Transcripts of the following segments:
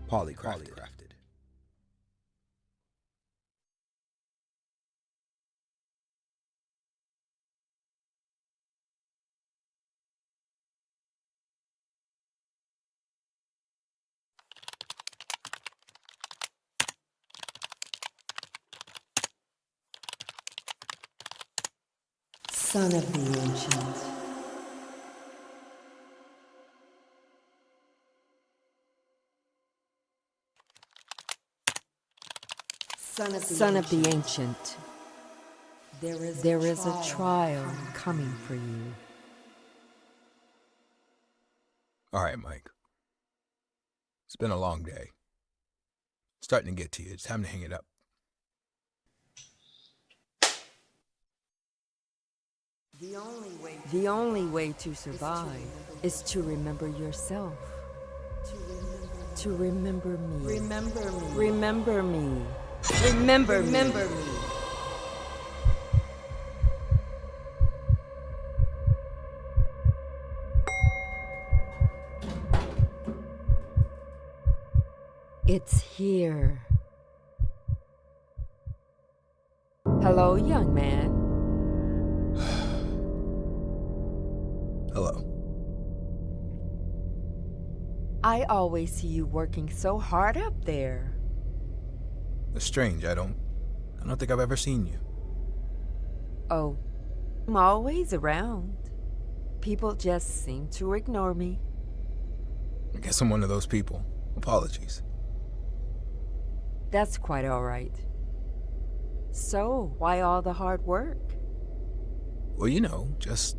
polycrafted. Son of the ancient. Son of the ancient. There is a trial coming for you. All right, Mike. It's been a long day. Starting to get to you. It's time to hang it up. The only way to survive is to remember yourself. To remember me. Remember me. Remember me. Remember me. Remember me. It's here. Hello, young man. Hello. I always see you working so hard up there. It's strange. I don't think I've ever seen you. Oh, I'm always around. People just seem to ignore me. I guess I'm one of those people. Apologies. That's quite all right. So, why all the hard work? Well, just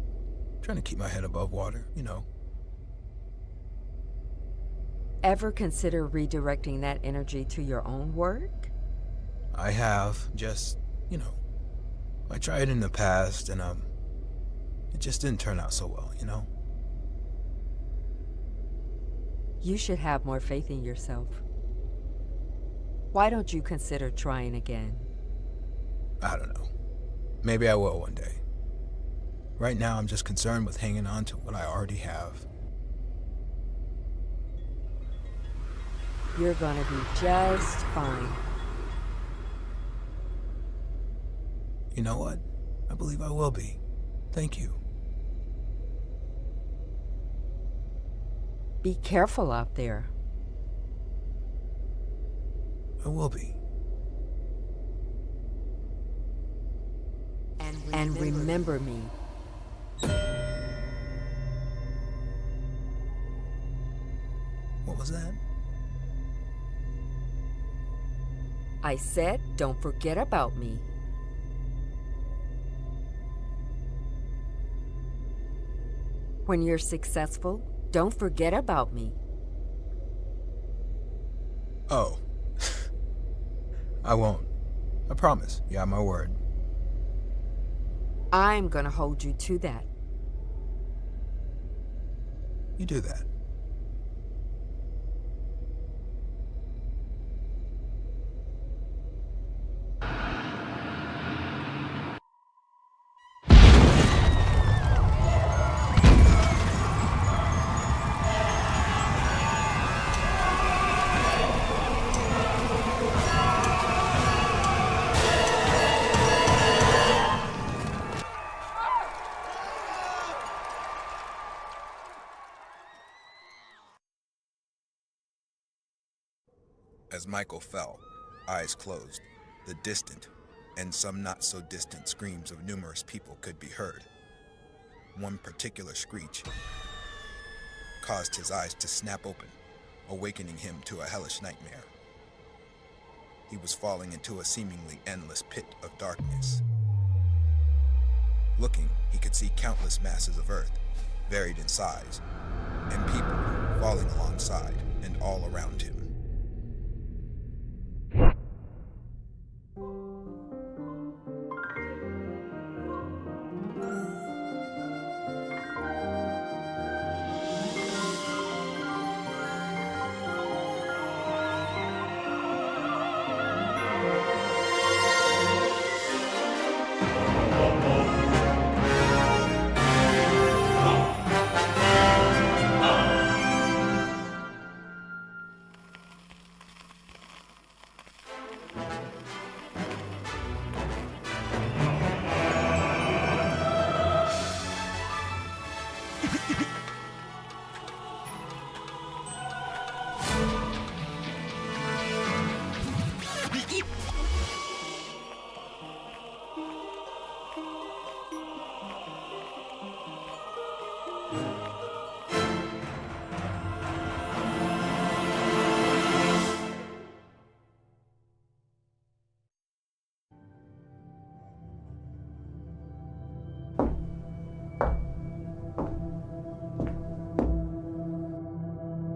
trying to keep my head above water, Ever consider redirecting that energy to your own work? I have, I tried in the past and, it just didn't turn out so well, You should have more faith in yourself. Why don't you consider trying again? I don't know. Maybe I will one day. Right now, I'm just concerned with hanging on to what I already have. You're gonna be just fine. You know what? I believe I will be. Thank you. Be careful out there. I will be. And remember me. What was that? I said, don't forget about me. When you're successful, don't forget about me. Oh. I won't. I promise. You have my word. I'm gonna hold you to that. You do that. As Michael fell, eyes closed, the distant, and some not-so-distant screams of numerous people could be heard. One particular screech caused his eyes to snap open, awakening him to a hellish nightmare. He was falling into a seemingly endless pit of darkness. Looking, he could see countless masses of earth, varied in size, and people falling alongside and all around him.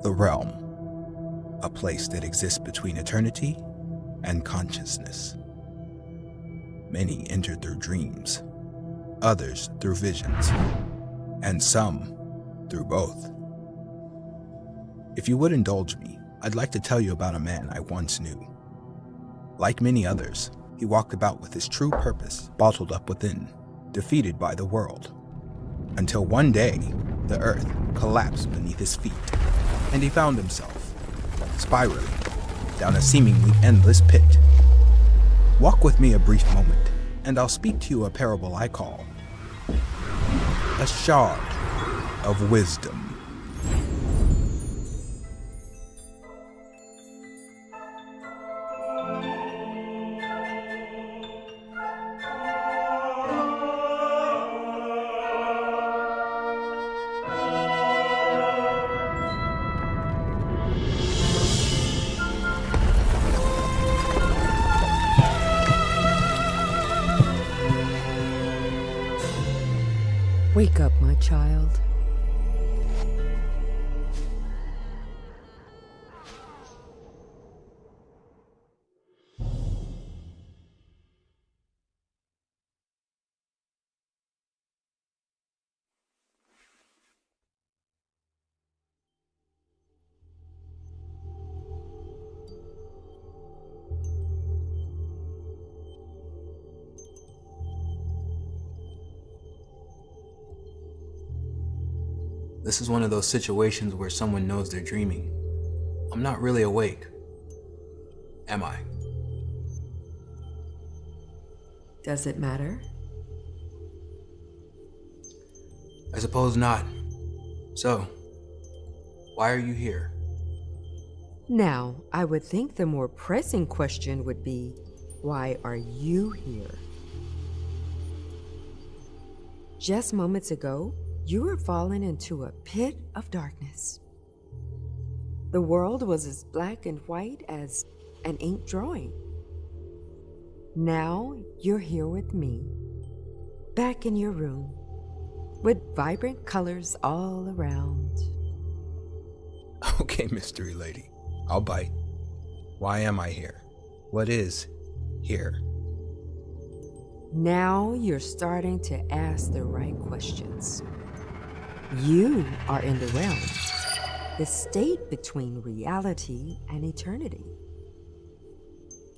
The realm, a place that exists between eternity and consciousness. Many enter through dreams, others through visions, and some through both. If you would indulge me, I'd like to tell you about a man I once knew. Like many others, he walked about with his true purpose bottled up within, defeated by the world. Until one day, the earth collapsed beneath his feet, and he found himself spiraling down a seemingly endless pit. Walk with me a brief moment, and I'll speak to you a parable I call a shard of wisdom. Wake up, my child. This is one of those situations where someone knows they're dreaming. I'm not really awake. Am I? Does it matter? I suppose not. So, why are you here? Now, I would think the more pressing question would be, why are you here? Just moments ago, you were falling into a pit of darkness. The world was as black and white as an ink drawing. Now you're here with me, back in your room, with vibrant colors all around. Okay, mystery lady, I'll bite. Why am I here? What is here? Now you're starting to ask the right questions. You are in the realm, the state between reality and eternity.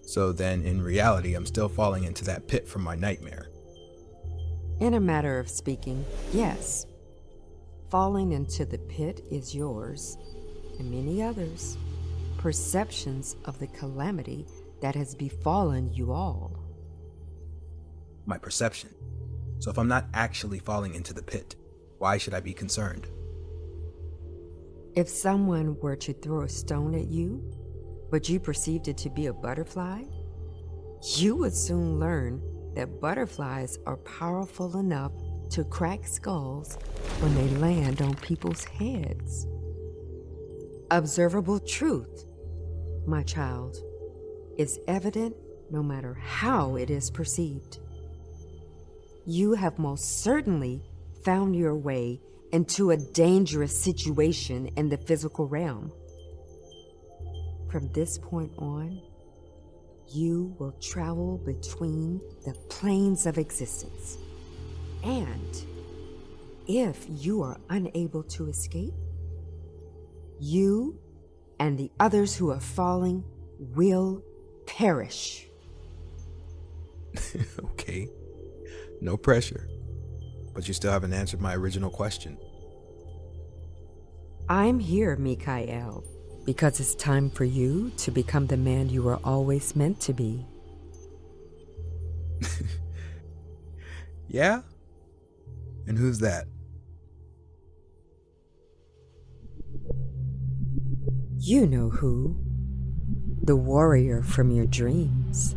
So then, in reality, I'm still falling into that pit from my nightmare. In a matter of speaking, yes. Falling into the pit is yours, and many others, perceptions of the calamity that has befallen you all. My perception. So if I'm not actually falling into the pit, why should I be concerned? If someone were to throw a stone at you, but you perceived it to be a butterfly, you would soon learn that butterflies are powerful enough to crack skulls when they land on people's heads. Observable truth, my child, is evident no matter how it is perceived. You have most certainly found your way into a dangerous situation in the physical realm. From this point on, you will travel between the planes of existence. And if you are unable to escape, you and the others who are falling will perish. Okay, no pressure. But you still haven't answered my original question. I'm here, Mikael, because it's time for you to become the man you were always meant to be. Yeah? And who's that? You know who. The warrior from your dreams.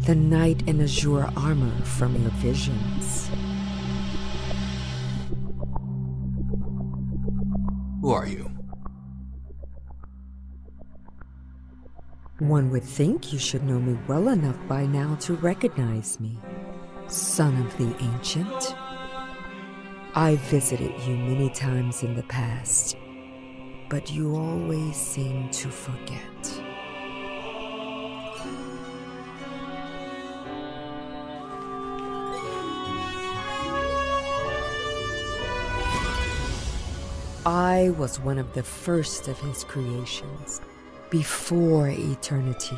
The knight in azure armor from your visions. Who are you? One would think you should know me well enough by now to recognize me, son of the ancient. I visited you many times in the past, but you always seem to forget. I was one of the first of his creations, before eternity,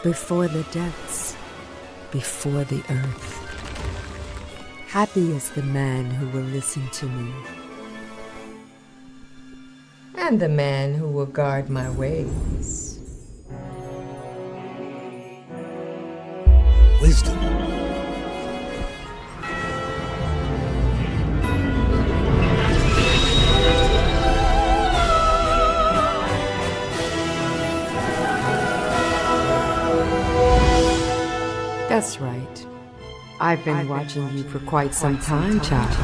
before the depths, before the earth. Happy is the man who will listen to me, and the man who will guard my ways. Wisdom. That's right. I've been watching you for quite some time, child.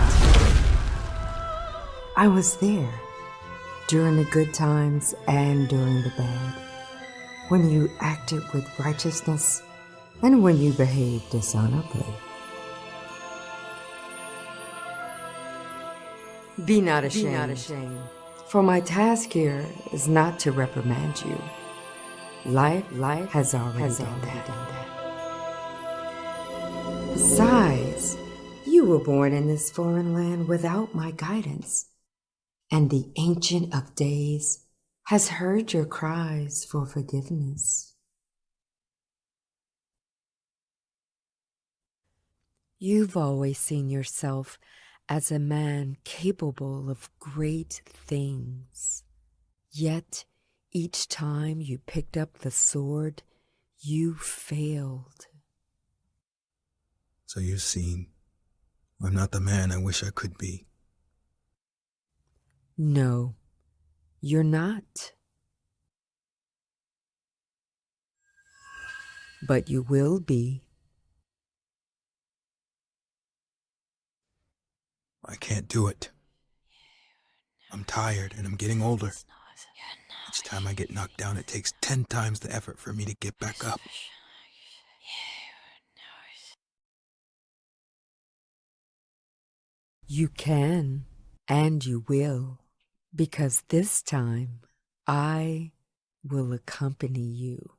I was there during the good times and during the bad, when you acted with righteousness and when you behaved dishonorably. Be not ashamed. For my task here is not to reprimand you. Life has already done that. Besides, you were born in this foreign land without my guidance, and the Ancient of Days has heard your cries for forgiveness. You've always seen yourself as a man capable of great things, yet each time you picked up the sword, you failed. So you've seen, I'm not the man I wish I could be. No, you're not. But you will be. I can't do it. I'm tired and I'm getting older. Each time I get knocked down, it takes 10 times the effort for me to get back up. You can, and you will, because this time I will accompany you.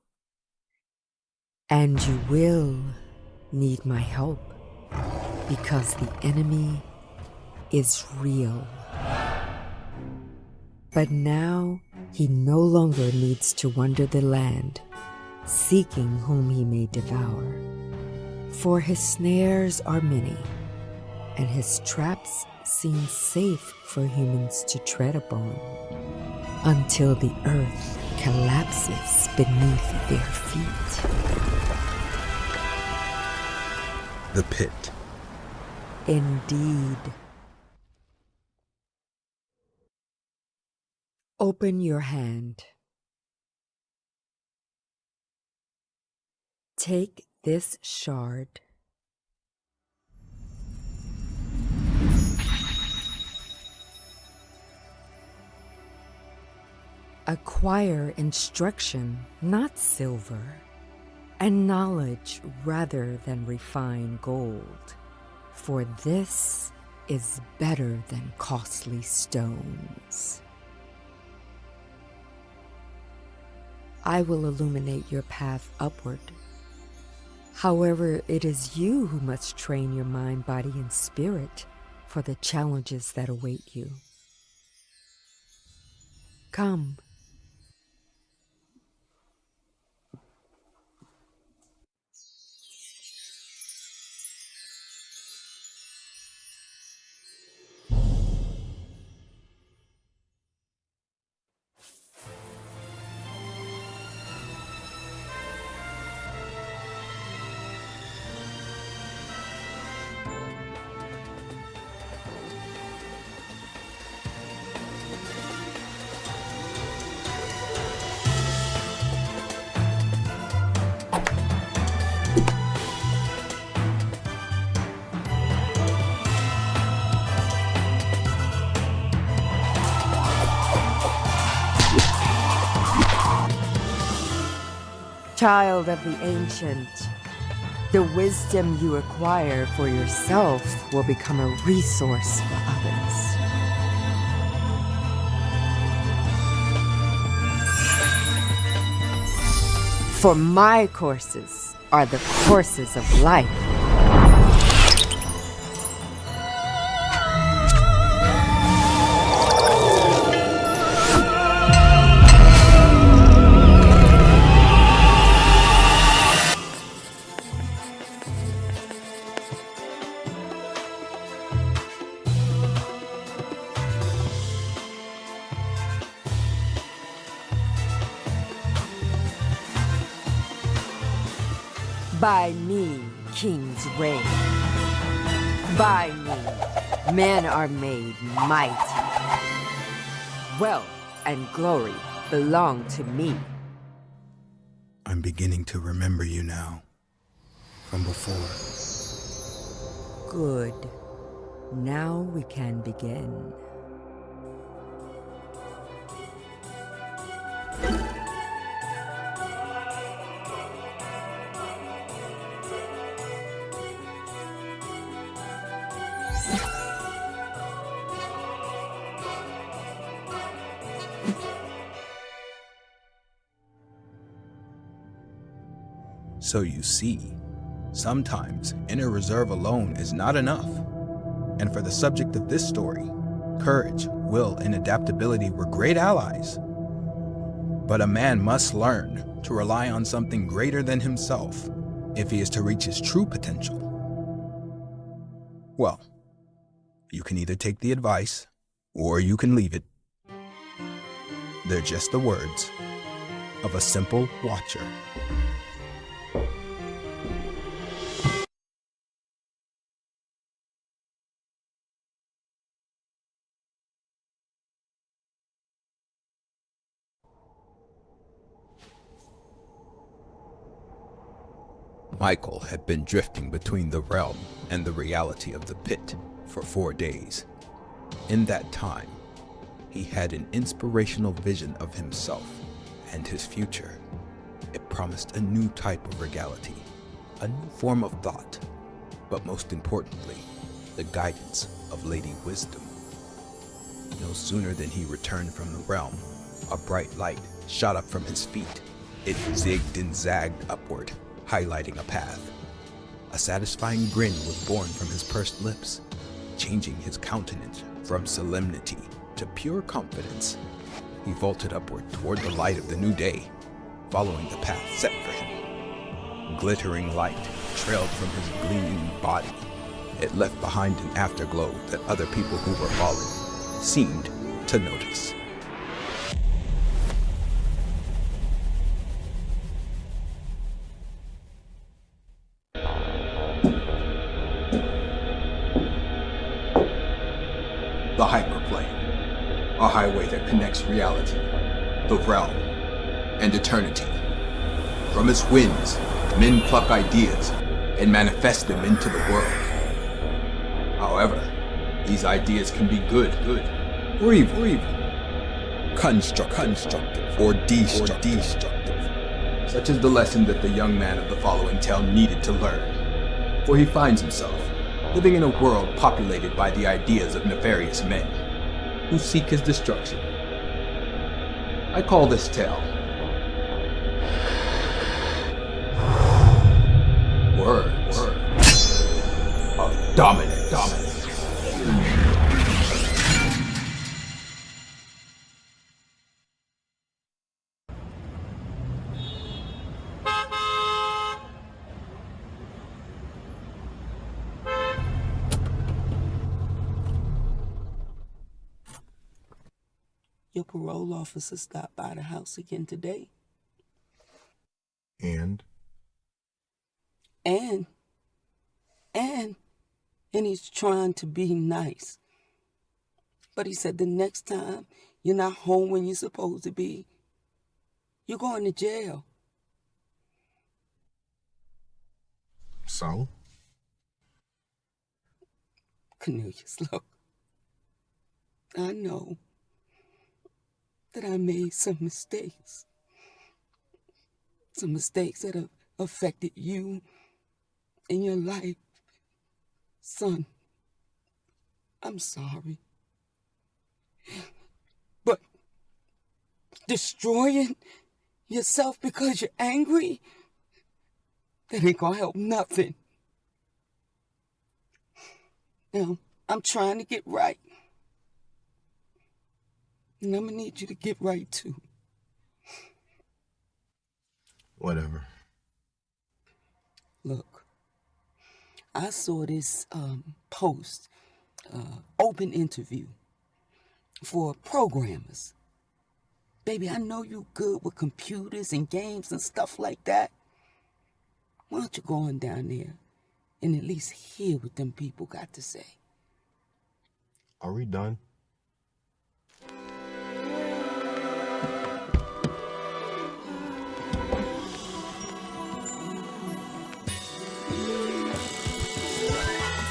And you will need my help, because the enemy is real. But now he no longer needs to wander the land, seeking whom he may devour. For his snares are many, and his traps seem safe for humans to tread upon, until the earth collapses beneath their feet. The pit. Indeed. Open your hand. Take this shard. Acquire instruction, not silver, and knowledge rather than refined gold, for this is better than costly stones. I will illuminate your path upward. However, it is you who must train your mind, body, and spirit for the challenges that await you. Come. Child of the Ancient, the wisdom you acquire for yourself will become a resource for others. For my courses are the courses of life. By me, kings reign. By me, men are made mighty. Wealth and glory belong to me. I'm beginning to remember you now, from before. Good. Now we can begin. So you see, sometimes inner reserve alone is not enough. And for the subject of this story, courage, will, and adaptability were great allies. But a man must learn to rely on something greater than himself if he is to reach his true potential. Well, you can either take the advice or you can leave it. They're just the words of a simple watcher. Michael had been drifting between the realm and the reality of the pit for 4 days. In that time, he had an inspirational vision of himself and his future. It promised a new type of regality, a new form of thought, but most importantly, the guidance of Lady Wisdom. No sooner than he returned from the realm, a bright light shot up from his feet. It zigged and zagged upward, highlighting a path. A satisfying grin was born from his pursed lips, changing his countenance from solemnity to pure confidence. He vaulted upward toward the light of the new day, following the path set for him. Glittering light trailed from his gleaming body. It left behind an afterglow that other people who were falling seemed to notice. The hyperplane, a highway that connects reality, the realm, and eternity. From its winds, men pluck ideas and manifest them into the world. However, these ideas can be good, or evil, constructive, or destructive, such as the lesson that the young man of the following tale needed to learn, for he finds himself living in a world populated by the ideas of nefarious men who seek his destruction. I call this tale Words of Dominance. Your parole officer stopped by the house again today. And he's trying to be nice. But he said the next time you're not home when you're supposed to be, you're going to jail. so? Cornelius, look, I know that I made some mistakes that have affected you in your life. Son, I'm sorry. But destroying yourself because you're angry, that ain't gonna help nothing. Now, I'm trying to get right. And I'm gonna need you to get right too. Whatever. Look, I saw this post, open interview for programmers. Baby, I know you good with computers and games and stuff like that. Why don't you go on down there and at least hear what them people got to say? Are we done?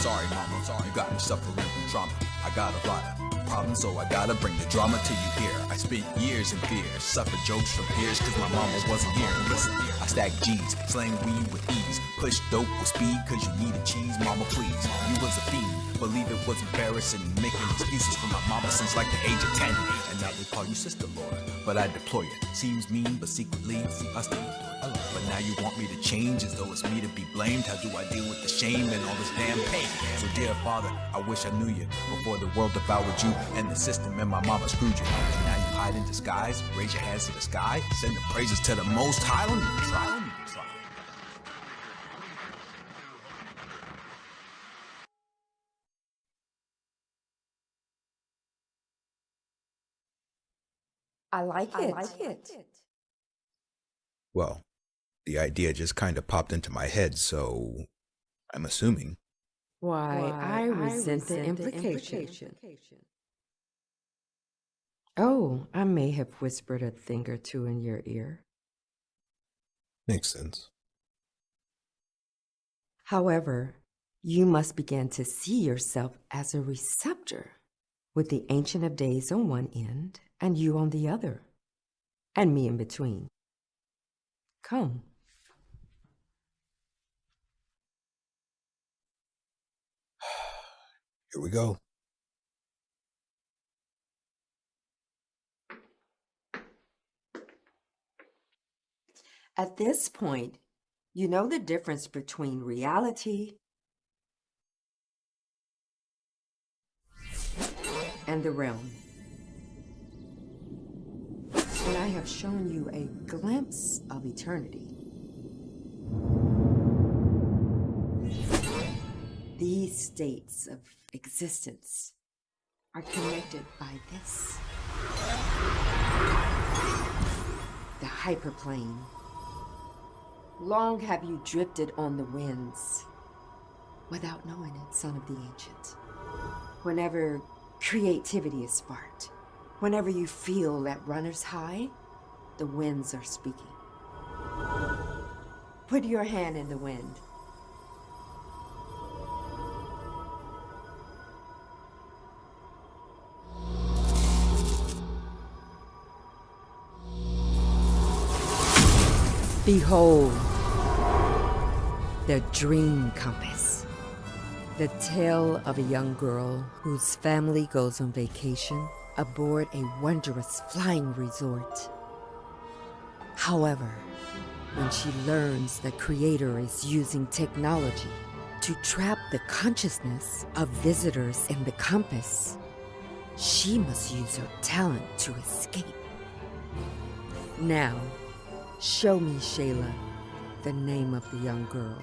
Sorry, mama, sorry, you got me suffering from trauma. I got a lot of problems, so I gotta bring the drama to you here. I spent years in fear, suffered jokes from peers, cause my mama wasn't here. Listen, I stacked G's, slang weed with ease, push dope with speed, cause you needed cheese, mama please. You was a fiend, believe it was embarrassing, making excuses for my mama since like the age of 10. And now they call you Sister Laura, but I deploy it. Seems mean, but secretly, I still do it. But now you want me to change as though it's me to be blamed. How do I deal with the shame and all this damn pain? So dear Father, I wish I knew you before the world devoured you and the system and my mama screwed you. And now you hide in disguise, raise your hands to the sky, send the praises to the Most High. Don't even try, don't even try. I like it. Well, the idea just kind of popped into my head, so I'm assuming. Why, I resent the implication. Oh, I may have whispered a thing or two in your ear. Makes sense. However, you must begin to see yourself as a receptor, with the Ancient of Days on one end and you on the other, and me in between. Come. Here we go. At this point, you know the difference between reality and the realm. And I have shown you a glimpse of eternity. These states of existence are connected by this. The hyperplane. Long have you drifted on the winds without knowing it, son of the ancient. Whenever creativity is sparked, whenever you feel that runner's high, the winds are speaking. Put your hand in the wind. Behold, the dream compass. The tale of a young girl whose family goes on vacation aboard a wondrous flying resort. However, when she learns the creator is using technology to trap the consciousness of visitors in the compass, she must use her talent to escape. Now, show me, Shayla, the name of the young girl.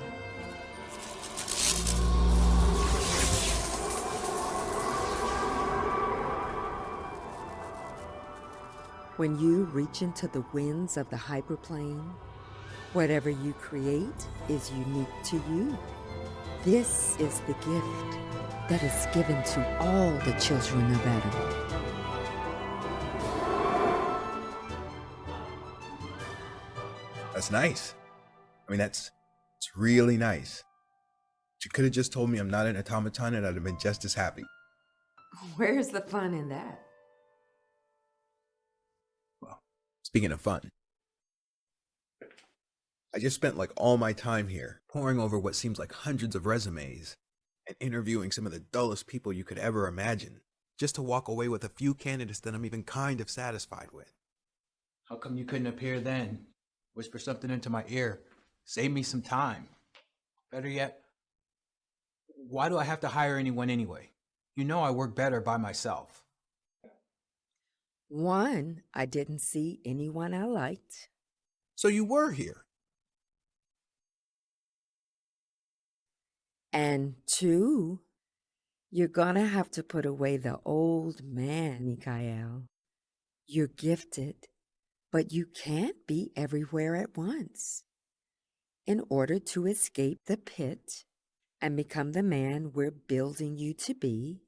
When you reach into the winds of the hyperplane, whatever you create is unique to you. This is the gift that is given to all the children of Adam. That's nice. I mean, it's really nice. You could have just told me I'm not an automaton and I'd have been just as happy. Where's the fun in that? Well, speaking of fun, I just spent like all my time here poring over what seems like hundreds of resumes and interviewing some of the dullest people you could ever imagine, just to walk away with a few candidates that I'm even kind of satisfied with. How come you couldn't appear then? Whisper something into my ear. Save me some time. Better yet, why do I have to hire anyone anyway? You know I work better by myself. One, I didn't see anyone I liked. So you were here. And two, you're gonna have to put away the old man, Mikhail. You're gifted, but you can't be everywhere at once. In order to escape the pit and become the man we're building you to be,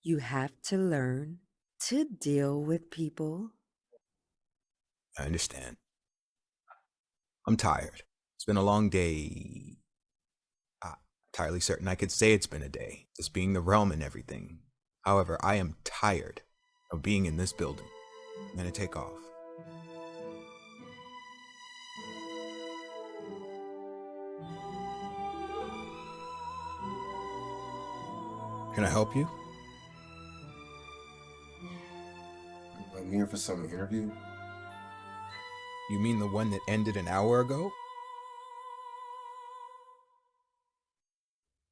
you have to learn to deal with people. I understand. I'm tired. It's been a long day. I'm entirely certain I could say it's been a day, this being the realm and everything. However, I am tired of being in this building. I'm gonna take off. Can I help you? I'm here for some interview. You mean the one that ended an hour ago?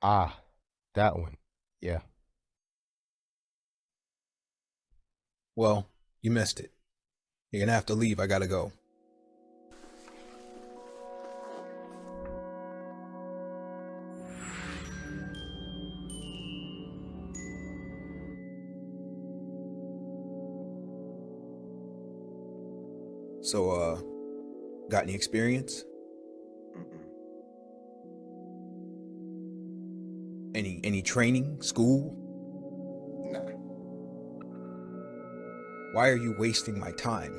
Ah, that one. Yeah. Well, you missed it. You're gonna have to leave. I gotta go. So, got any experience? Any training? School? Nah. Why are you wasting my time?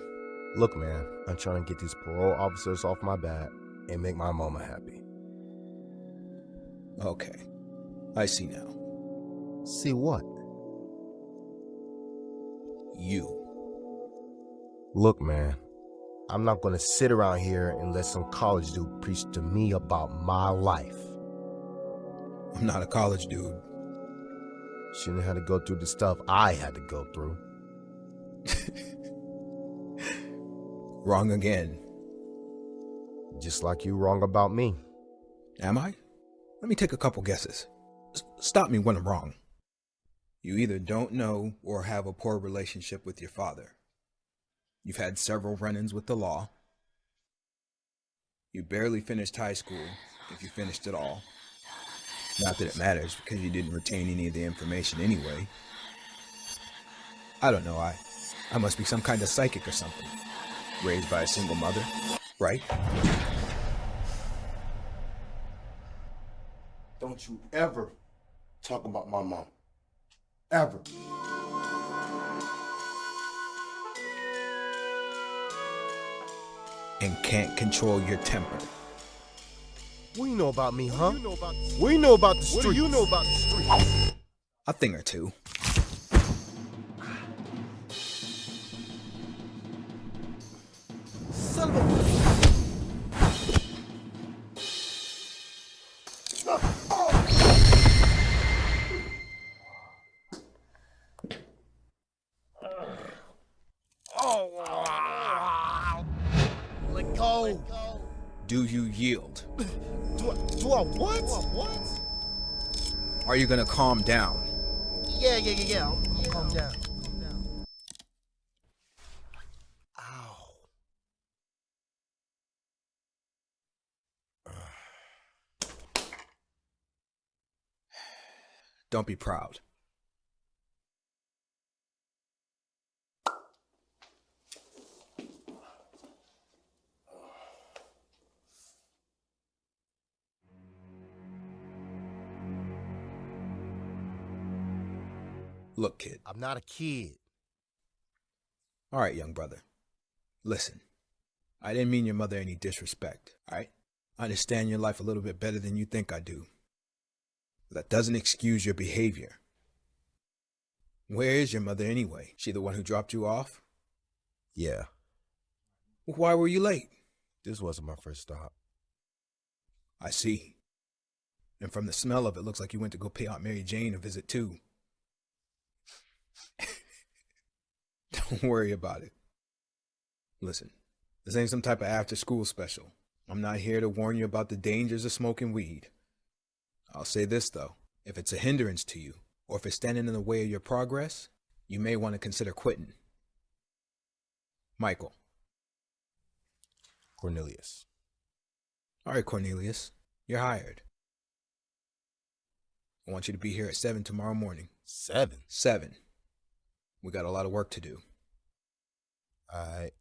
Look, man, I'm trying to get these parole officers off my back and make my mama happy. Okay, I see now. See what? You. Look, man, I'm not gonna sit around here and let some college dude preach to me about my life. I'm not a college dude. Shouldn't have to go through the stuff I had to go through. Wrong again. Just like you wrong about me. Am I? Let me take a couple guesses. Stop me when I'm wrong. You either don't know or have a poor relationship with your father. You've had several run-ins with the law. You barely finished high school, if you finished at all. Not that it matters, because you didn't retain any of the information anyway. I don't know, I must be some kind of psychic or something. Raised by a single mother, right? Don't you ever talk about my mom. Ever. And can't control your temper. What do you know about me, huh? What do you know about the streets? What do you know about the streets? A thing or two. Son of a... Let go. Do you yield? Do I what? Are you gonna calm down? Yeah. I'll calm down. Ow. Don't be proud. Look, kid. I'm not a kid. All right, young brother. Listen, I didn't mean your mother any disrespect, all right? I understand your life a little bit better than you think I do. But that doesn't excuse your behavior. Where is your mother anyway? She the one who dropped you off? Yeah, Why were you late? this wasn't my first stop. I see. And from the smell of it, looks like you went to go pay Aunt Mary Jane a visit too. Don't worry about it. Listen, this ain't some type of after-school special. I'm not here to warn you about the dangers of smoking weed. I'll say this, though. If it's a hindrance to you, or if it's standing in the way of your progress, you may want to consider quitting. Michael. Cornelius. All right, Cornelius. You're hired. I want you to be here at 7 tomorrow morning. 7? 7. We got a lot of work to do. Alright.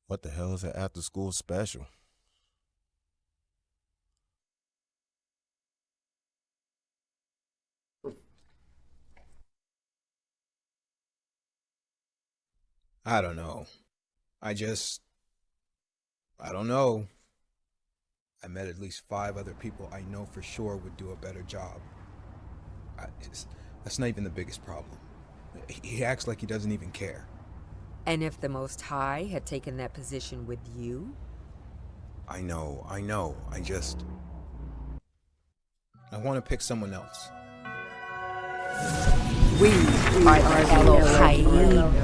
What the hell is an after-school special? I don't know. I don't know. I met at least 5 other people I know for sure would do a better job. That's not even the biggest problem. He acts like he doesn't even care. And if the Most High had taken that position with you? I know. I want to pick someone else. We are Elohim.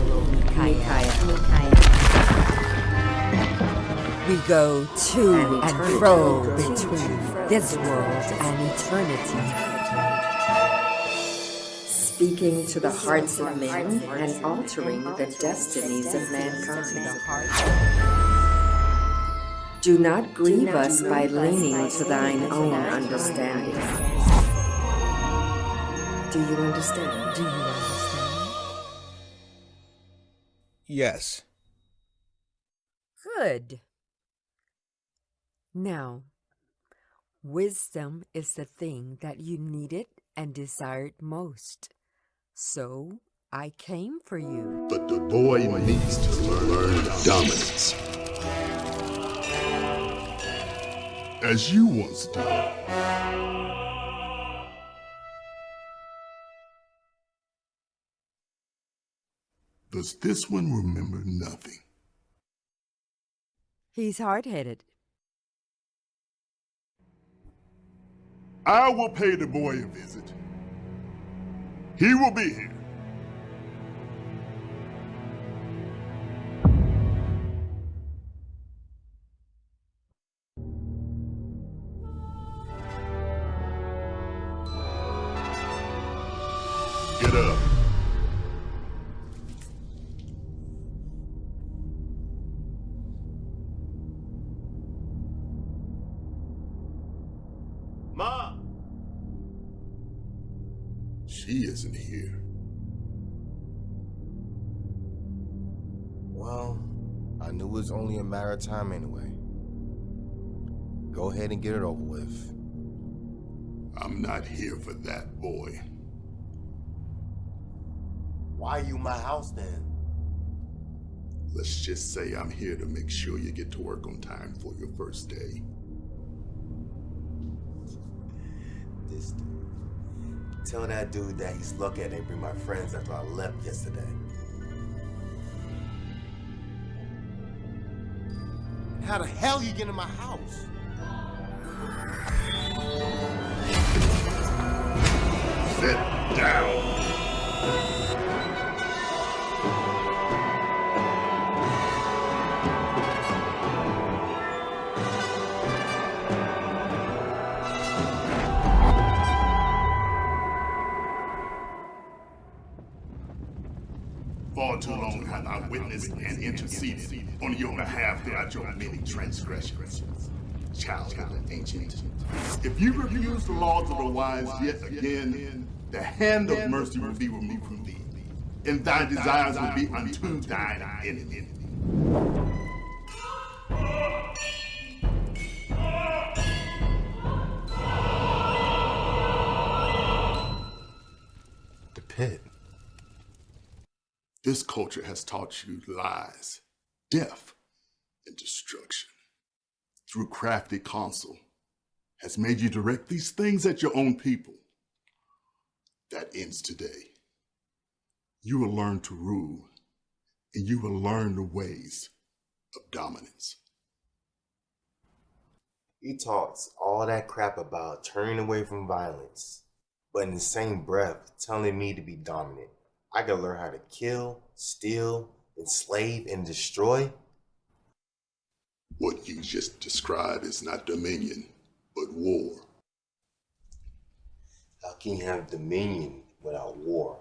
We go to and fro between this world and eternity, speaking to the hearts of men and altering the destinies of mankind. Do not grieve us by leaning to thine own understanding. Do you understand? Do you understand? Yes. Good. Now, wisdom is the thing that you needed and desired most. So, I came for you. But the boy needs to learn dominance. As you once did. Does this one remember nothing? He's hard-headed. I will pay the boy a visit. He will be here. Get up. Ma! She isn't here. Well, I knew it was only a matter of time anyway. Go ahead and get it over with. I'm not here for that, boy. Why are you in my house then? Let's just say I'm here to make sure you get to work on time for your first day. This dude. Tell that dude that he's lucky I didn't bring my friends after I left yesterday. How the hell you get in my house? Sit down. Far too long have I witnessed and interceded on your behalf throughout your many transgressions. Childhood and ancient. If you refuse the laws of the wise yet again, the hand of mercy will be removed from thee, and thy desires will be unto thine enemy. The pit. This culture has taught you lies, death, and destruction. Through crafty counsel, has made you direct these things at your own people. That ends today. You will learn to rule, and you will learn the ways of dominance. He talks all that crap about turning away from violence, but in the same breath telling me to be dominant. I gotta learn how to kill, steal, enslave, and destroy. What you just described is not dominion, but war. How can you have dominion without war?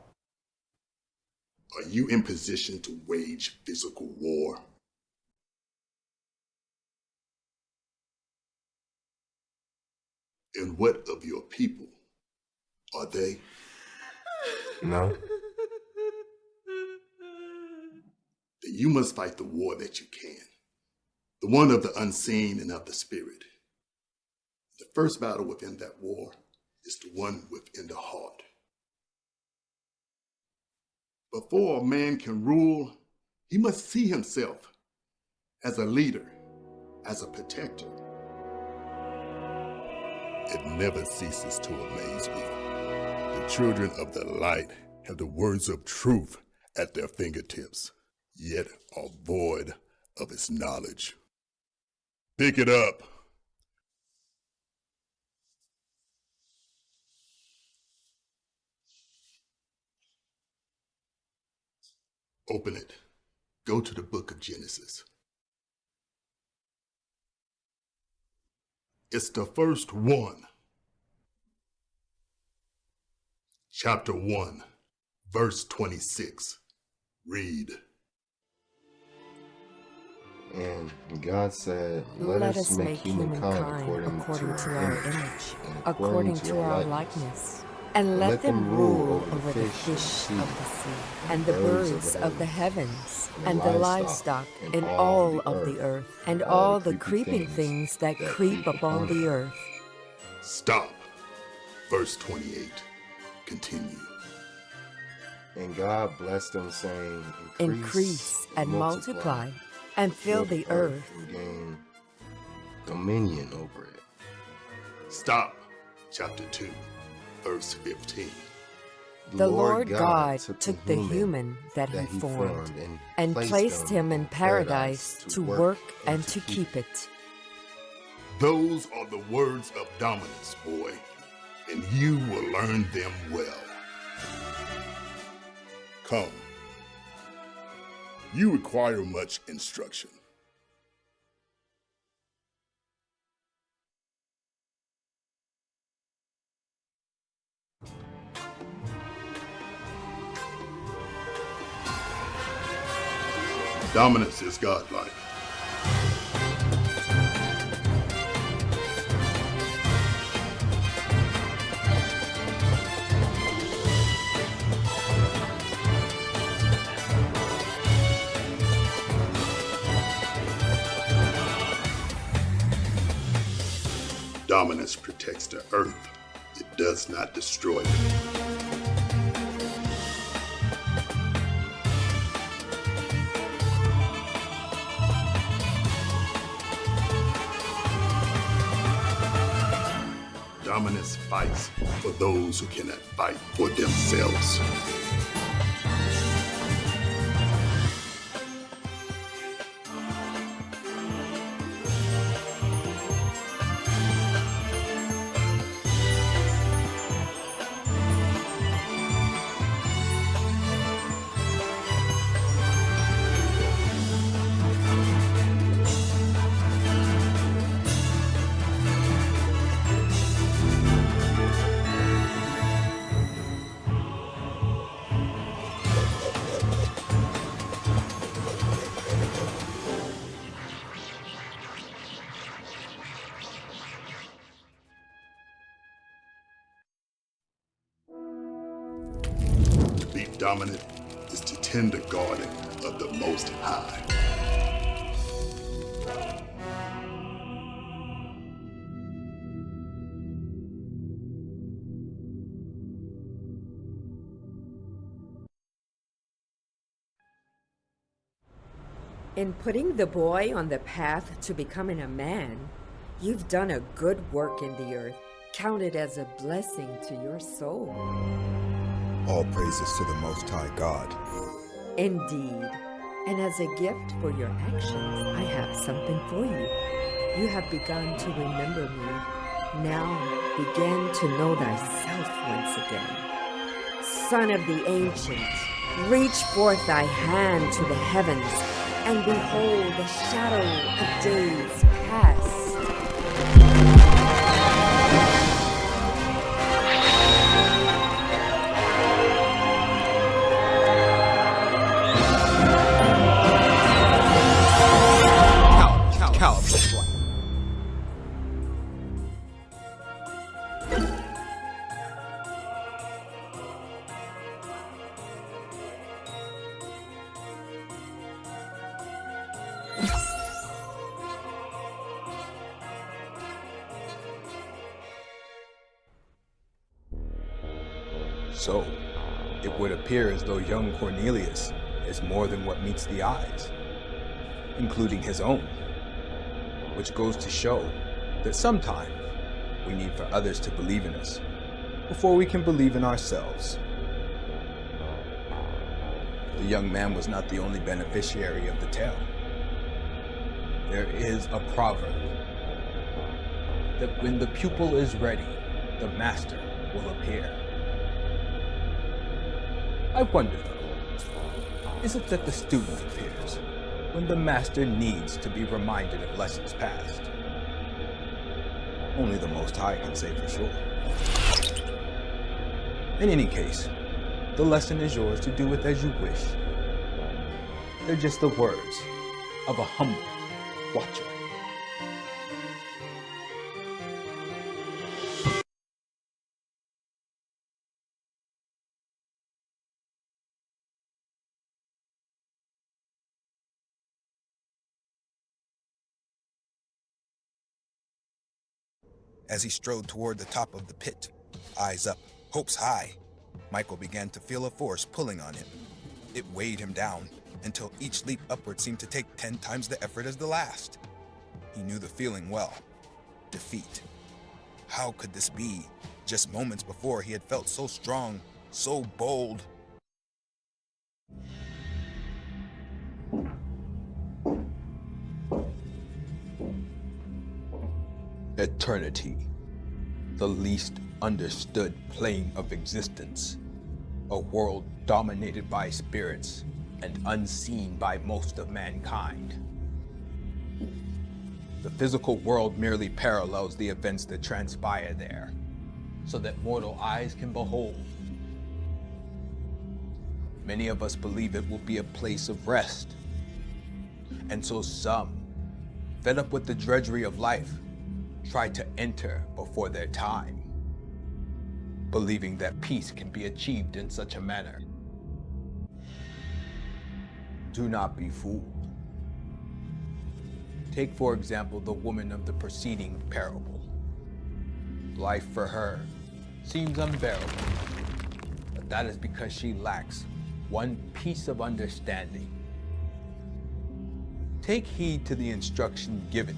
Are you in position to wage physical war? And what of your people? Are they? No. Then you must fight the war that you can. The one of the unseen and of the spirit. The first battle within that war is the one within the heart. Before a man can rule, he must see himself as a leader, as a protector. It never ceases to amaze me. The children of the light have the words of truth at their fingertips, yet are void of its knowledge. Pick it up. Open it. Go to the book of Genesis. It's the first one. Chapter 1, verse 26. Read. And God said, let us make humankind according to our image, and according to our likeness. And let them rule over the fish of the sea, and the birds of the heavens, and the livestock, and all of the earth, and all the creeping things that creep upon the earth. Stop. Verse 28. Continue. And God blessed them, saying, Increase and multiply, and fill the earth, and gain dominion over it. Stop. Chapter 2. Verse 15. The Lord God took the human that he formed and placed him in paradise to work and to keep it. Those are the words of dominance, boy, and you will learn them well. Come. You require much instruction. Dominance is godlike. Dominance protects the earth. It does not destroy it. Dominance fights for those who cannot fight for themselves. Be dominant is to tend the garden of the Most High. In putting the boy on the path to becoming a man, you've done a good work in the earth, counted as a blessing to your soul. All praises to the Most High God. Indeed. And as a gift for your actions, I have something for you. You have begun to remember me. Now begin to know thyself once again. Son of the ancient, reach forth thy hand to the heavens and behold the shadow of days past. Caliber flight. So, it would appear as though young Cornelius is more than what meets the eyes, including his own, which goes to show that sometimes we need for others to believe in us before we can believe in ourselves. The young man was not the only beneficiary of the tale. There is a proverb that when the pupil is ready, the master will appear. I wonder though, is it that the student appears when the master needs to be reminded of lessons past? Only the Most High can say for sure. In any case, the lesson is yours to do with as you wish. They're just the words of a humble watcher. As he strode toward the top of the pit, eyes up, hopes high, Michael began to feel a force pulling on him. It weighed him down until each leap upward seemed to take 10 times the effort as the last. He knew the feeling well. Defeat. How could this be? Just moments before he had felt so strong, so bold. Eternity, the least understood plane of existence, a world dominated by spirits and unseen by most of mankind. The physical world merely parallels the events that transpire there, so that mortal eyes can behold. Many of us believe it will be a place of rest, and so some, fed up with the drudgery of life, try to enter before their time, believing that peace can be achieved in such a manner. Do not be fooled. Take, for example, the woman of the preceding parable. Life for her seems unbearable, but that is because she lacks one piece of understanding. Take heed to the instruction given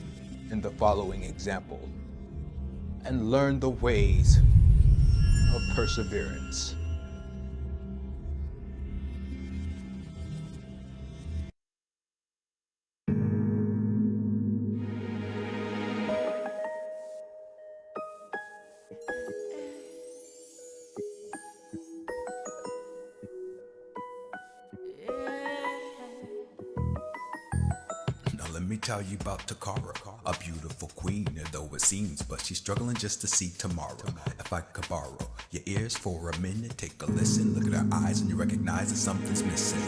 in the following example, and learn the ways of perseverance. Now let me tell you about Cari, a beautiful queen, though it seems, but she's struggling just to see tomorrow. If I could borrow your ears for a minute, take a listen, look at her eyes and you recognize that something's missing.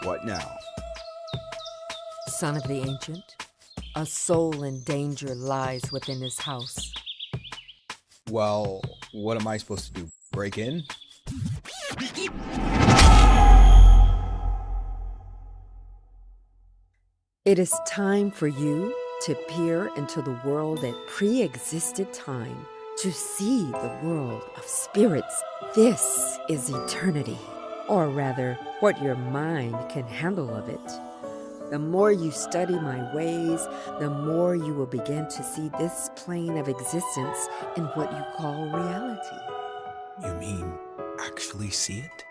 What now? Son of the ancient, a soul in danger lies within this house. Well, what am I supposed to do? Break in? It is time for you to peer into the world that pre-existed time, to see the world of spirits. This is eternity, or rather, what your mind can handle of it. The more you study my ways, the more you will begin to see this plane of existence in what you call reality. You mean actually see it?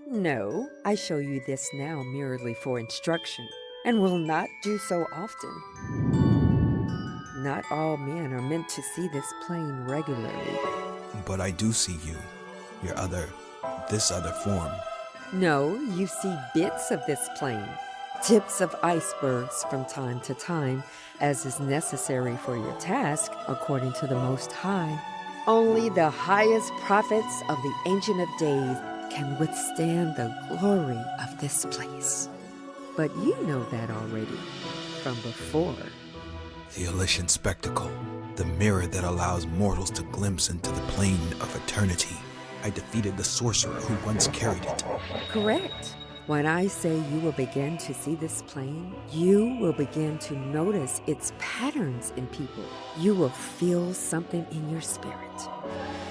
No, I show you this now merely for instruction, and will not do so often. Not all men are meant to see this plane regularly. But I do see you. This other form. No, you see bits of this plane, tips of icebergs from time to time, as is necessary for your task, according to the Most High. Only the highest prophets of the Ancient of Days can withstand the glory of this place. But you know that already, from before. The Elysian spectacle. The mirror that allows mortals to glimpse into the plane of eternity. I defeated the sorcerer who once carried it. Correct. When I say you will begin to see this plane, you will begin to notice its patterns in people. You will feel something in your spirit,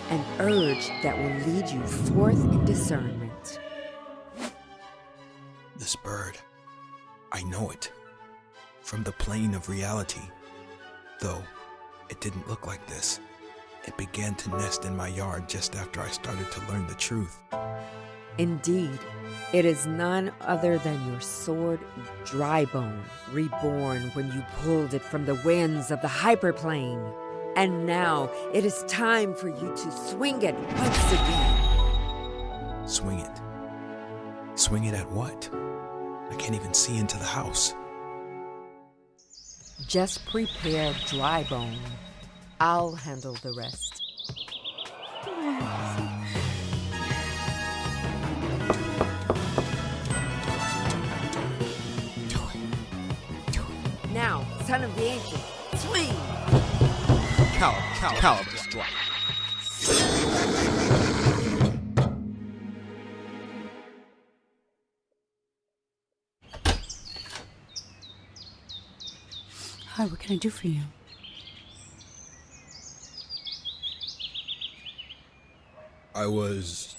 an urge that will lead you forth in discernment. This bird. I know it. From the plane of reality. Though it didn't look like this. It began to nest in my yard just after I started to learn the truth. Indeed, it is none other than your sword, Drybone, reborn when you pulled it from the winds of the hyperplane. And now it is time for you to swing it once again. Swing it. Swing it at what? I can't even see into the house. Just prepare Drybone. I'll handle the rest. Now, son of the ancient, swing! Caliber strike. Hi, what can I do for you? I was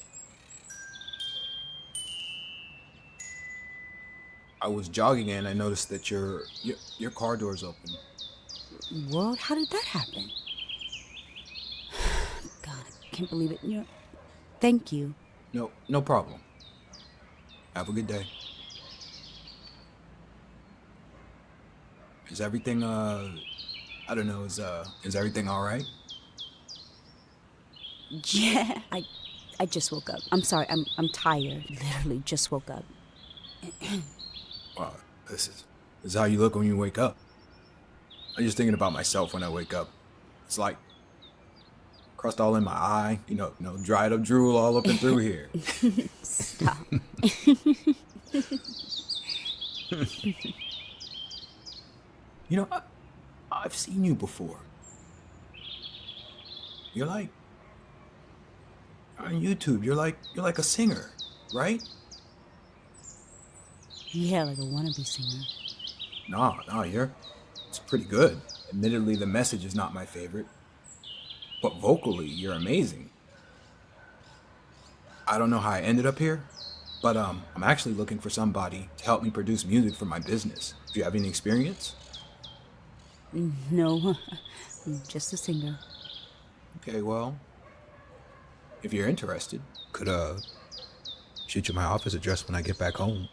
jogging and I noticed that your car door's open. World, how did that happen? God, I can't believe it. Thank you. No problem. Have a good day. Is everything I don't know, is everything all right? Yeah, I just woke up. I'm sorry. I'm tired. Literally just woke up. Wow, this is how you look when you wake up. I'm just thinking about myself when I wake up. It's like crust all in my eye, dried up drool all up and through here. Stop. I've seen you before. You're like on YouTube. You're like a singer, right? Yeah, like a wannabe singer. No, it's pretty good. Admittedly, the message is not my favorite, but vocally, you're amazing. I don't know how I ended up here, but I'm actually looking for somebody to help me produce music for my business. Do you have any experience? No, just a singer. Okay, well, if you're interested, could shoot you my office address when I get back home.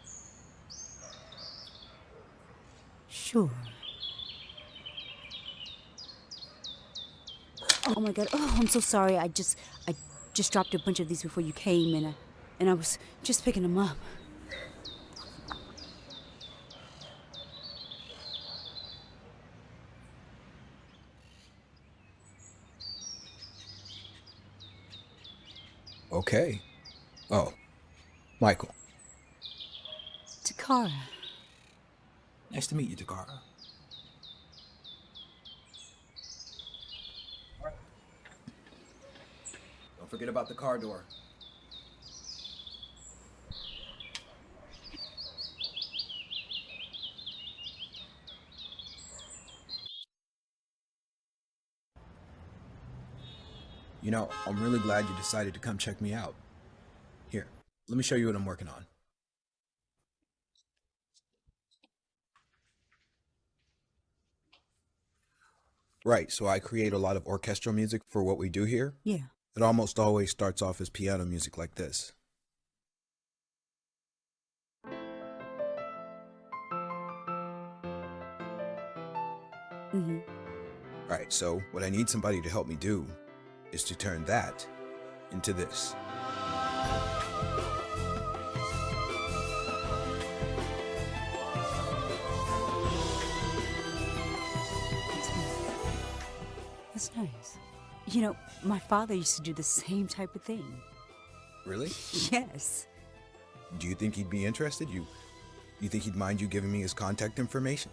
Sure. Oh my God. Oh, I'm so sorry. I just dropped a bunch of these before you came, and I was just picking them up. Okay. Oh, Michael. Takara. Nice to meet you, Takara. Don't forget about the car door. You know, I'm really glad you decided to come check me out. Here, let me show you what I'm working on. Right, so I create a lot of orchestral music for what we do here. Yeah. It almost always starts off as piano music like this. Mm-hmm. Right, so what I need somebody to help me do is to turn that into this. That's nice. You know, my father used to do the same type of thing. Really? Yes. Do you think he'd be interested? You think he'd mind you giving me his contact information?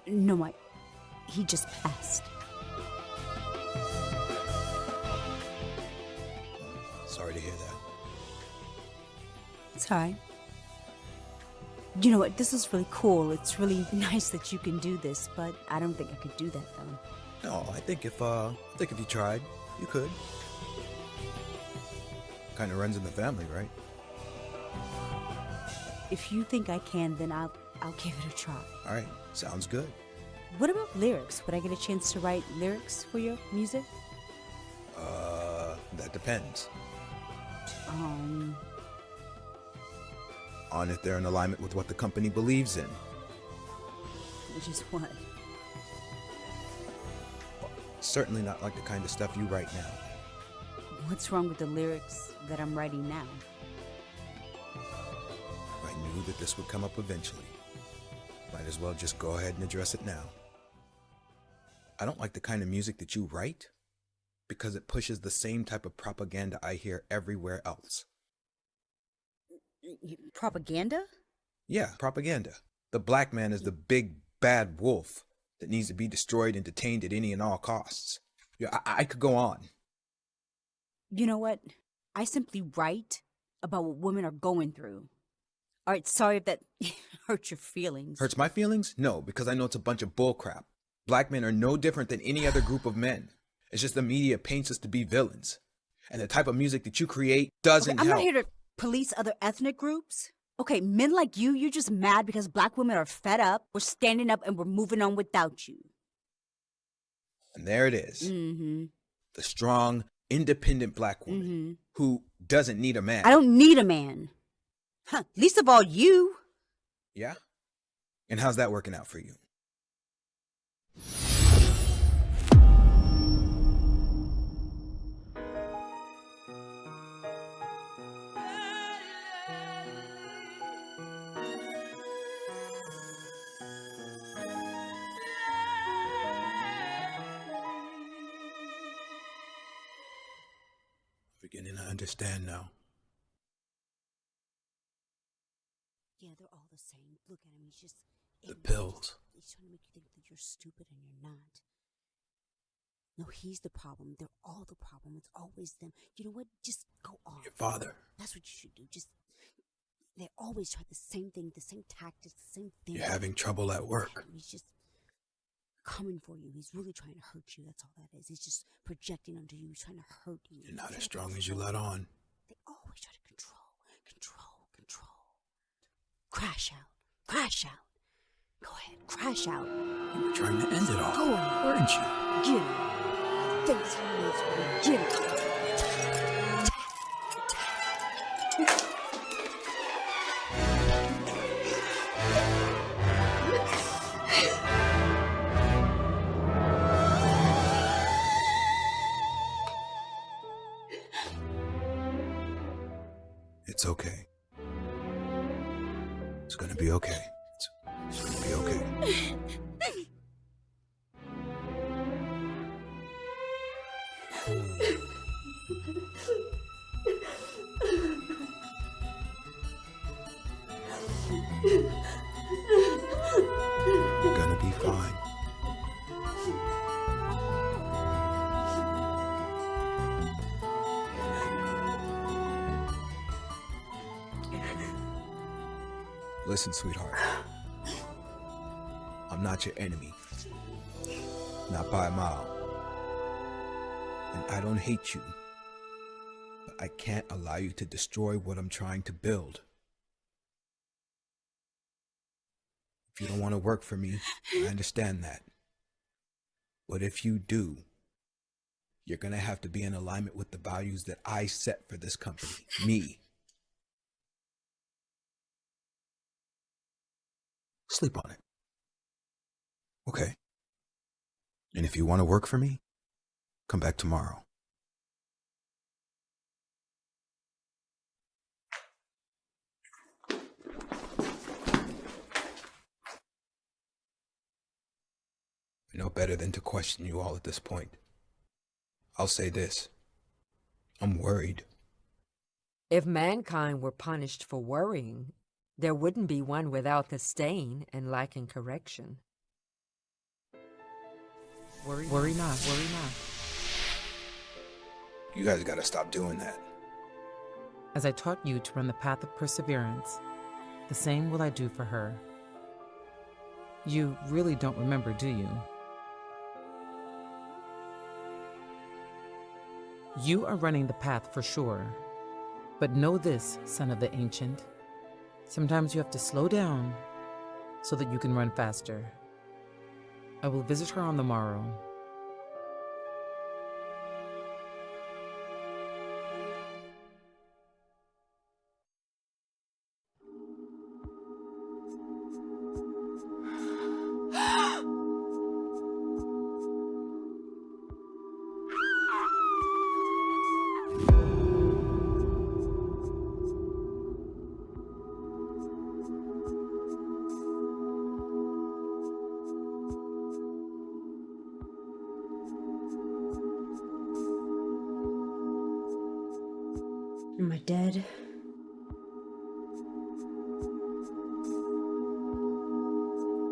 No, he just passed. Sorry to hear that. It's all right. You know what? This is really cool. It's really nice that you can do this, but I don't think I could do that though. No, I think if you tried, you could. Kind of runs in the family, right? If you think I can, then I'll give it a try. All right, sounds good. What about lyrics? Would I get a chance to write lyrics for your music? That depends. On if they're in alignment with what the company believes in. Which is what? Certainly not like the kind of stuff you write now. What's wrong with the lyrics that I'm writing now? I knew that this would come up eventually. Might as well just go ahead and address it now. I don't like the kind of music that you write because it pushes the same type of propaganda I hear everywhere else. Propaganda? Yeah, propaganda. The black man is the big bad wolf that needs to be destroyed and detained at any and all costs. Yeah, I could go on. You know what? I simply write about what women are going through. All right, sorry if that hurts your feelings. Hurts my feelings? No, because I know it's a bunch of bullcrap. Black men are no different than any other group of men. It's just the media paints us to be villains. And the type of music that you create doesn't I'm help. not here to police other ethnic groups. Okay, men like you're just mad because black women are fed up, we're standing up, and we're moving on without you. And there it is. Mm-hmm. The strong, independent black woman who doesn't need a man. I don't need a man. Huh, least of all you. Yeah? And how's that working out for you? Beginning to understand now. Yeah, they're all the same. Look at him. He's just... The pills. He's trying to make you think that you're stupid and you're not. No, he's the problem. They're all the problem. It's always them. You know what? Just go on. Your father. That's what you should do. Just... They always try the same thing, the same tactics, the same thing. You're having trouble at work. He's just coming for you. He's really trying to hurt you. That's all that is. He's just projecting onto you. He's trying to hurt you. You're not as strong as you let on. They always try to control. Crash out. Crash out. Go ahead. Crash out. You were trying to end it all. Go ahead. Weren't you? Get him. Face him. Get him. It's okay. It's gonna be okay. It's gonna be okay. You're gonna be fine. Listen, sweetheart. I'm not your enemy. Not by a mile. And I don't hate you. But I can't allow you to destroy what I'm trying to build. If you don't want to work for me, I understand that. But if you do, you're gonna have to be in alignment with the values that I set for this company. Me. Sleep on it. Okay. And if you want to work for me, come back tomorrow. I know better than to question you all at this point. I'll say this. I'm worried. If mankind were punished for worrying, there wouldn't be one without the stain and lacking correction. Worry not. You guys gotta stop doing that. As I taught you to run the path of perseverance, the same will I do for her. You really don't remember, do you? You are running the path for sure. But know this, son of the ancient. Sometimes you have to slow down so that you can run faster. I will visit her on the morrow. Am I dead?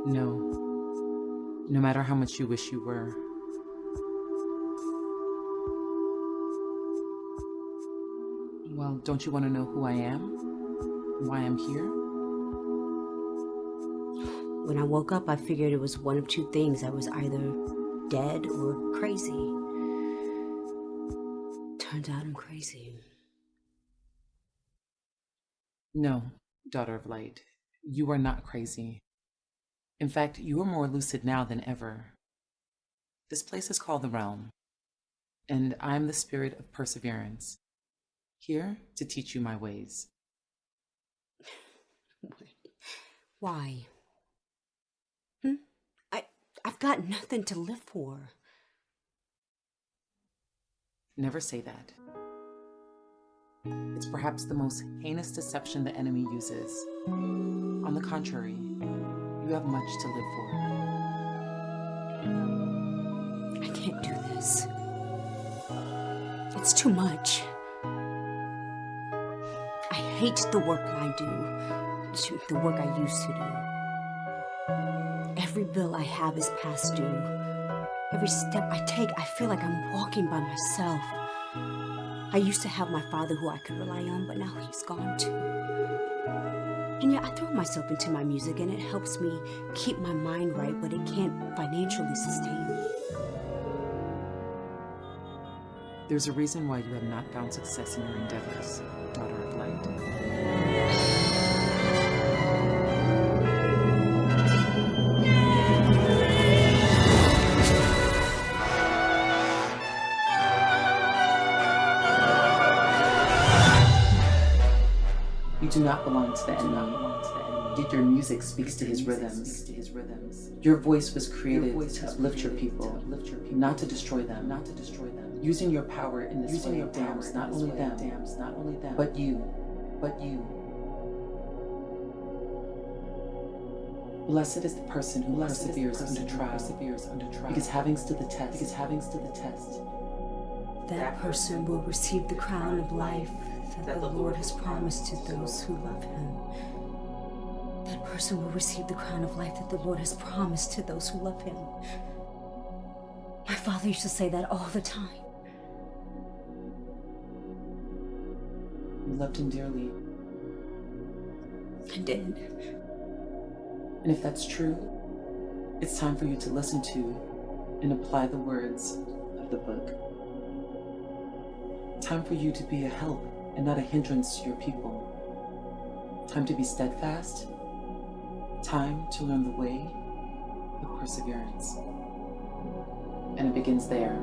No. No matter how much you wish you were. Well, don't you want to know who I am? Why I'm here? When I woke up, I figured it was one of two things. I was either dead or crazy. Turns out I'm crazy. No, daughter of light, you are not crazy. In fact, you are more lucid now than ever. This place is called the Realm, and I'm the spirit of perseverance, here to teach you my ways. Why? I've got nothing to live for. Never say that. It's perhaps the most heinous deception the enemy uses. On the contrary, you have much to live for. I can't do this. It's too much. I hate the work I do, the work I used to do. Every bill I have is past due. Every step I take, I feel like I'm walking by myself. I used to have my father who I could rely on, but now he's gone too. And yet I throw myself into my music and it helps me keep my mind right, but it can't financially sustain me. There's a reason why you have not found success in your endeavors, daughter of light. You do not belong to the enemy. Yet your music speaks to his rhythms. Your voice was created to uplift your people, not to destroy them. Using your power in this way damns not only them, but you. Blessed is the person who perseveres under trial, because having stood the test, that That person will receive the crown of life that the Lord has promised to those who love him. That person will receive the crown of life that the Lord has promised to those who love him. My father used to say that all the time. You loved him dearly. I did. And if that's true, it's time for you to listen to and apply the words of the book. Time for you to be a help and not a hindrance to your people. Time to be steadfast. Time to learn the way of perseverance. And it begins there.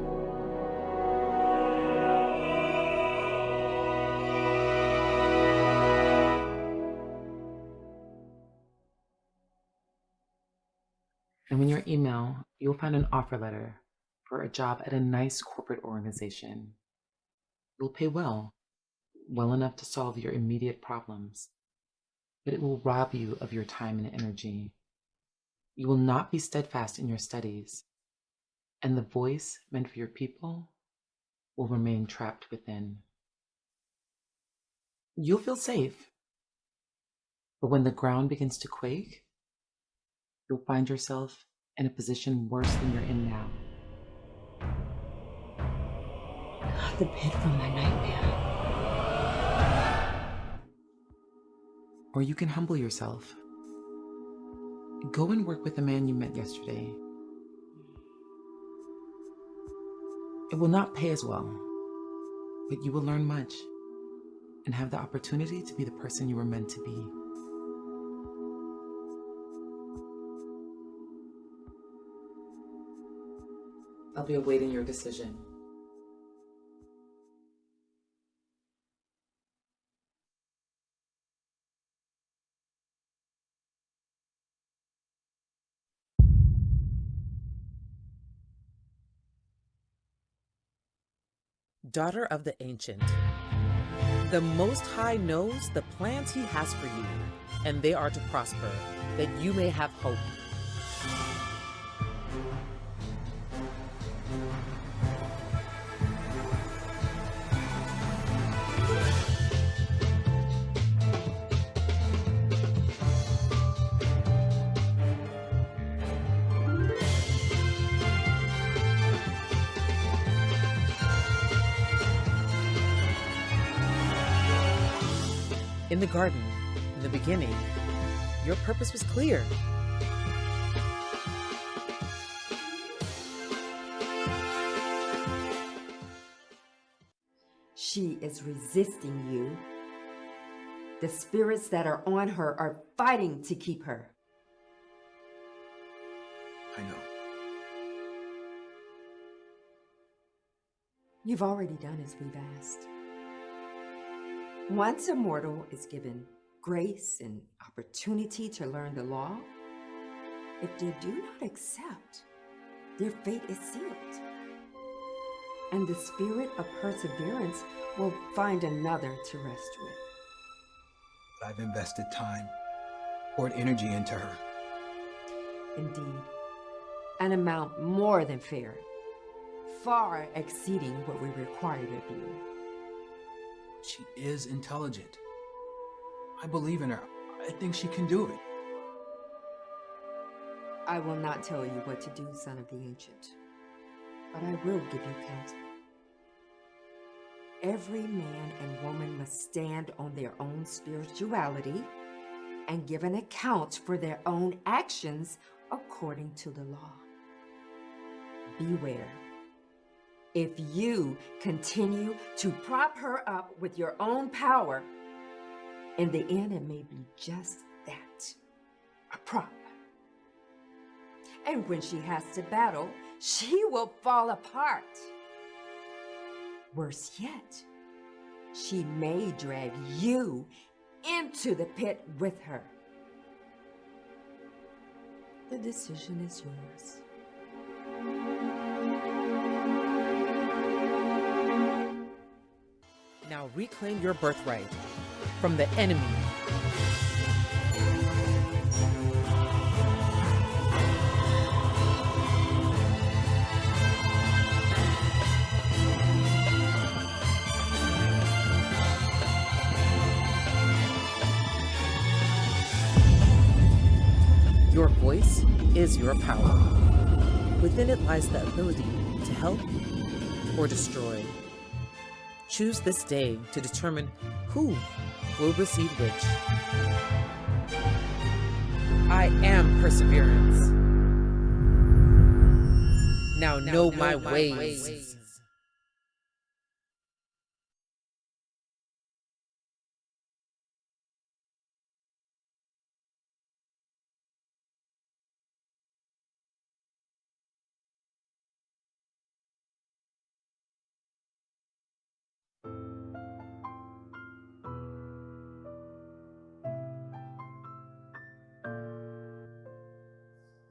And in your email, you'll find an offer letter for a job at a nice corporate organization. You'll pay well enough to solve your immediate problems, but it will rob you of your time and energy. You will not be steadfast in your studies, and the voice meant for your people will remain trapped within. You'll feel safe, but when the ground begins to quake, you'll find yourself in a position worse than you're in now. The pit from my nightmare. Or you can humble yourself. Go and work with the man you met yesterday. It will not pay as well, but you will learn much and have the opportunity to be the person you were meant to be. I'll be awaiting your decision. Daughter of the Ancient. The Most High knows the plans he has for you, and they are to prosper, that you may have hope. In the garden, in the beginning, your purpose was clear. She is resisting you. The spirits that are on her are fighting to keep her. I know. You've already done as we've asked. Once a mortal is given grace and opportunity to learn the law, if they do not accept, their fate is sealed. And the spirit of perseverance will find another to rest with. But I've invested time, poured energy into her. Indeed, an amount more than fair, far exceeding what we required of you. She is intelligent. I believe in her. I think she can do it. I will not tell you what to do, son of the ancient, but I will give you counsel. Every man and woman must stand on their own spirituality and give an account for their own actions according to the law. Beware. If you continue to prop her up with your own power, in the end it may be just that, a prop. And when she has to battle, she will fall apart. Worse yet, she may drag you into the pit with her. The decision is yours. Now reclaim your birthright from the enemy. voice is your power. Within it lies the ability to help or destroy. Choose this day to determine who will receive which. I am perseverance. Now know my ways.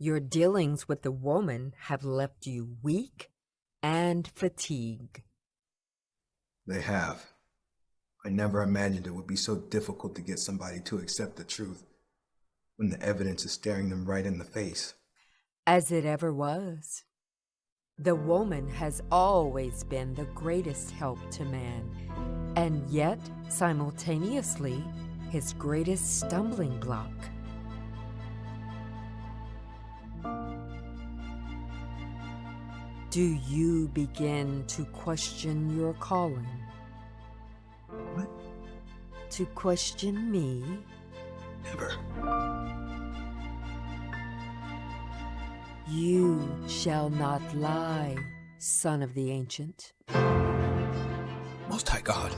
Your dealings with the woman have left you weak and fatigued. They have. I never imagined it would be so difficult to get somebody to accept the truth when the evidence is staring them right in the face. As it ever was. The woman has always been the greatest help to man, and yet, simultaneously, his greatest stumbling block. Do you begin to question your calling? What? To question me? Never. You shall not lie, son of the ancient. Most High God.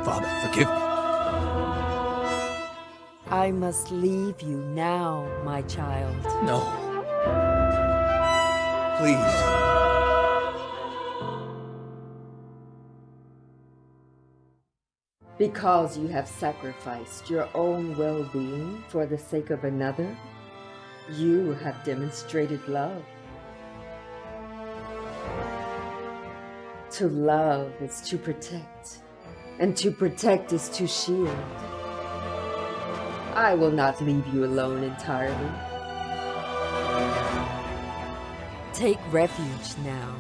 Father, forgive me. I must leave you now, my child. No. Please. Because you have sacrificed your own well-being for the sake of another, you have demonstrated love. To love is to protect, and to protect is to shield. I will not leave you alone entirely. Take refuge now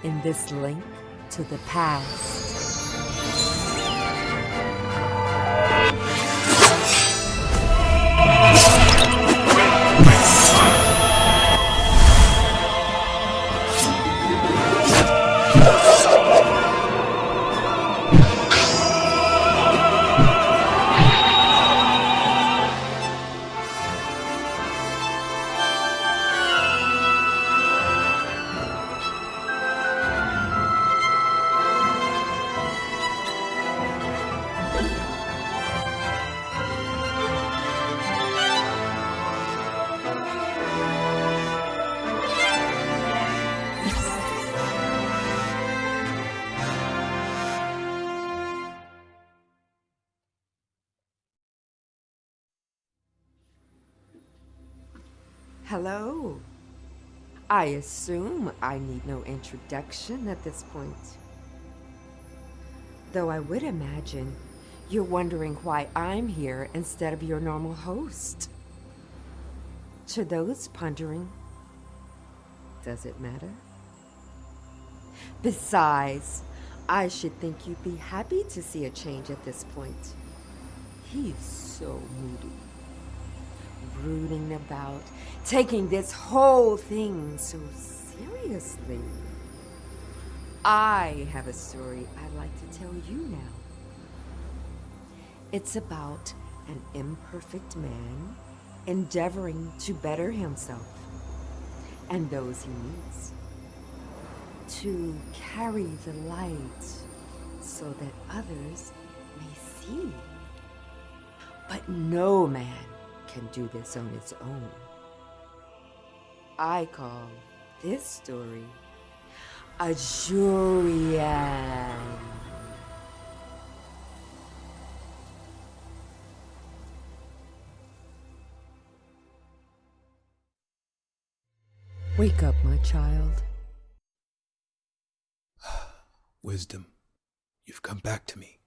in this link to the past. Hello. I assume I need no introduction at this point. Though I would imagine you're wondering why I'm here instead of your normal host. To those pondering, does it matter? Besides, I should think you'd be happy to see a change at this point. He's so moody. Brooding about, taking this whole thing so seriously. I have a story I'd like to tell you now. It's about an imperfect man endeavoring to better himself and those he meets, to carry the light so that others may see. But no man can do this on its own. I call this story a Jurian. Wake up, my child. Wisdom, you've come back to me.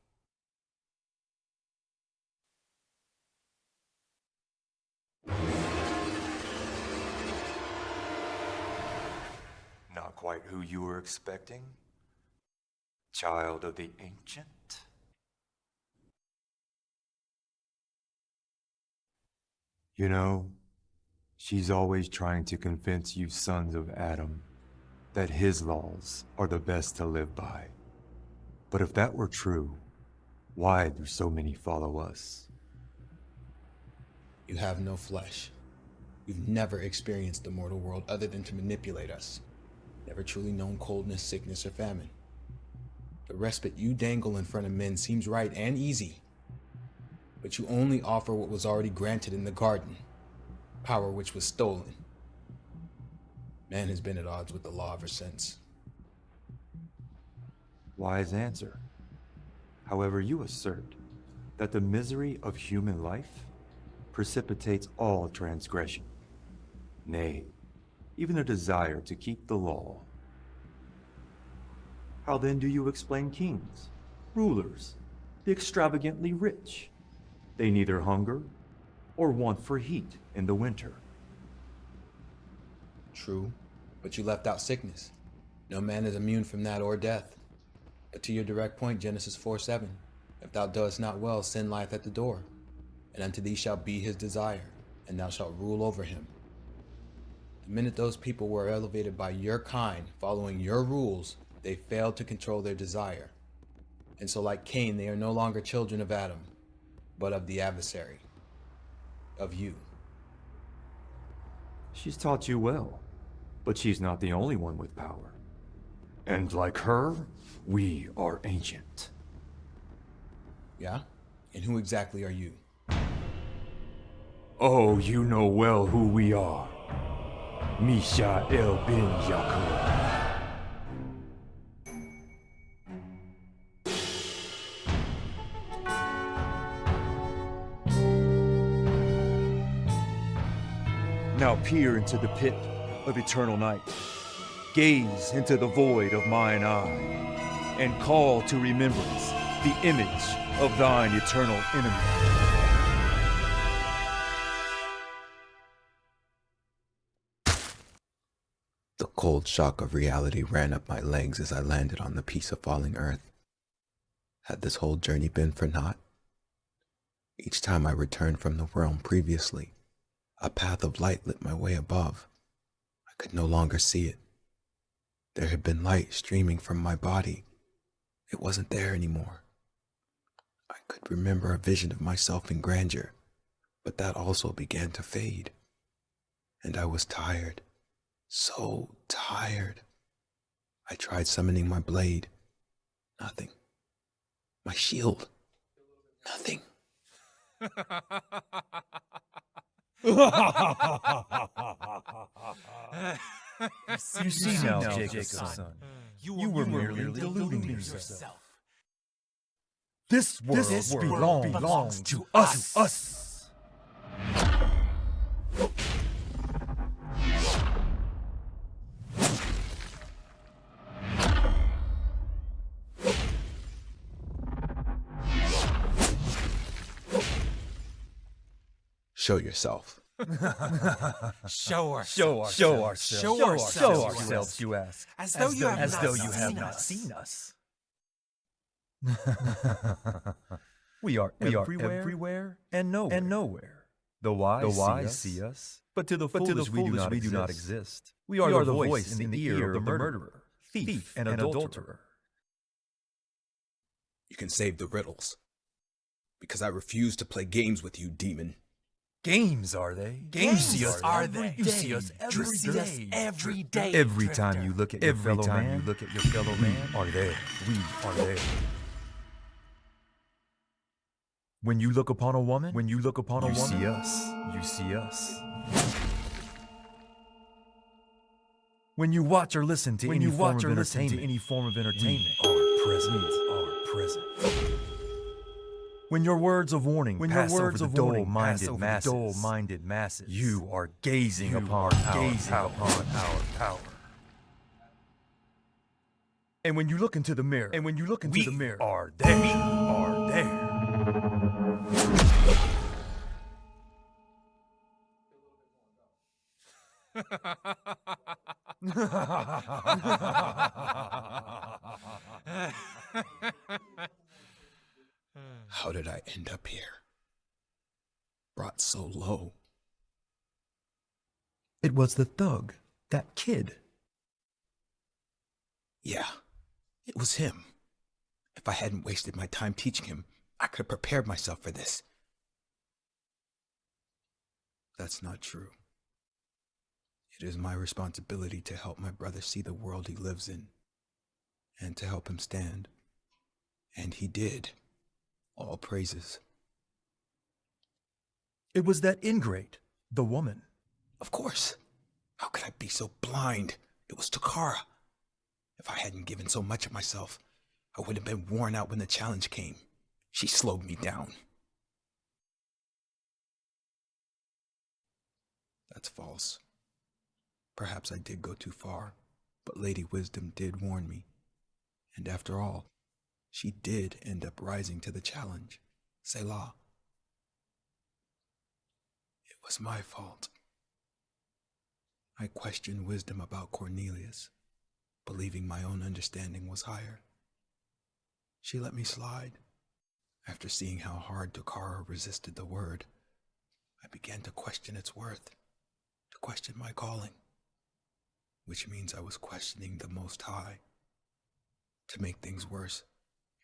Not quite who you were expecting, child of the ancient. You know, she's always trying to convince you sons of Adam that his laws are the best to live by. But if that were true, why do so many follow us? You have no flesh. You've never experienced the mortal world other than to manipulate us. Never truly known coldness, sickness, or famine. The respite you dangle in front of men seems right and easy, but you only offer what was already granted in the garden, power which was stolen. Man has been at odds with the law ever since. Wise answer. However, you assert that the misery of human life precipitates all transgression. Nay, even a desire to keep the law. How then do you explain kings, rulers, the extravagantly rich? They neither hunger or want for heat in the winter. True, but you left out sickness. No man is immune from that or death. But to your direct point, Genesis 4:7, if thou doest not well, sin lieth at the door, and unto thee shall be his desire, and thou shalt rule over him. The minute those people were elevated by your kind, following your rules, they failed to control their desire. And so like Cain, they are no longer children of Adam, but of the adversary, of you. She's taught you well, but she's not the only one with power. And like her, we are ancient. Yeah? And who exactly are you? Oh, you know well who we are. Mishael bin Yaakov. Now peer into the pit of eternal night. Gaze into the void of mine eye, and call to remembrance the image of thine eternal enemy. The cold shock of reality ran up my legs as I landed on the piece of falling earth. Had this whole journey been for naught? Each time I returned from the realm previously, a path of light lit my way above. I could no longer see it. There had been light streaming from my body. It wasn't there anymore. I could remember a vision of myself in grandeur, but that also began to fade. And I was tired. So tired. I tried summoning my blade. Nothing. My shield. Nothing. You see now, Jacob's son, you were merely deluding yourself. This world belongs to us. Show yourself. Show ourselves, you ask. As though you have not seen us. We are everywhere and nowhere. The wise see us, but to the foolish we do not exist. We are the voice in the ear of the murderer, thief, and adulterer. You can save the riddles. Because I refuse to play games with you, demon. Games, are they? Games see us You see us every day. Every time you look at your fellow man, we are there. When you look upon a woman, you see us. When you watch or listen to any form of entertainment, we are present. When your words of warning pass over the dull-minded masses, you are gazing upon our power. And when you look into the mirror, we are there. How did I end up here? Brought so low, It was the thug, that kid. Yeah, it was him. If I hadn't wasted my time teaching him, I could have prepared myself for this. That's not true. It is my responsibility to help my brother see the world he lives in, and to help him stand. And he did. All praises. It was that ingrate, the woman. Of course. How could I be so blind? It was Takara. If I hadn't given so much of myself, I would have been worn out when the challenge came. She slowed me down. That's false. Perhaps I did go too far, but Lady Wisdom did warn me. And after all, she did end up rising to the challenge. Selah. It was my fault. I questioned wisdom about Cornelius, believing my own understanding was higher. She let me slide. After seeing how hard Takara resisted the word, I began to question its worth, to question my calling, which means I was questioning the Most High. To make things worse,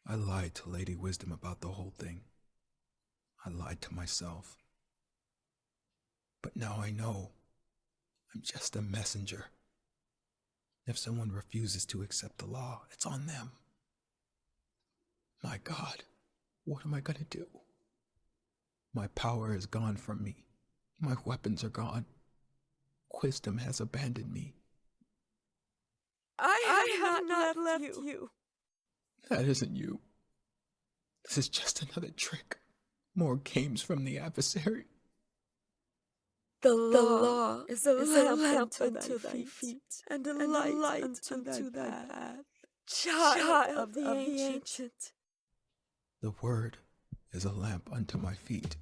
I lied to Lady Wisdom about the whole thing. I lied to myself. But now I know I'm just a messenger. If someone refuses to accept the law, it's on them. My God, what am I going to do? My power is gone from me. My weapons are gone. Wisdom has abandoned me. I have not left you. That isn't you. This is just another trick. More games from the adversary. The law is a lamp unto thy feet, and a light unto thy path. Child of the ancient. The word is a lamp unto my feet,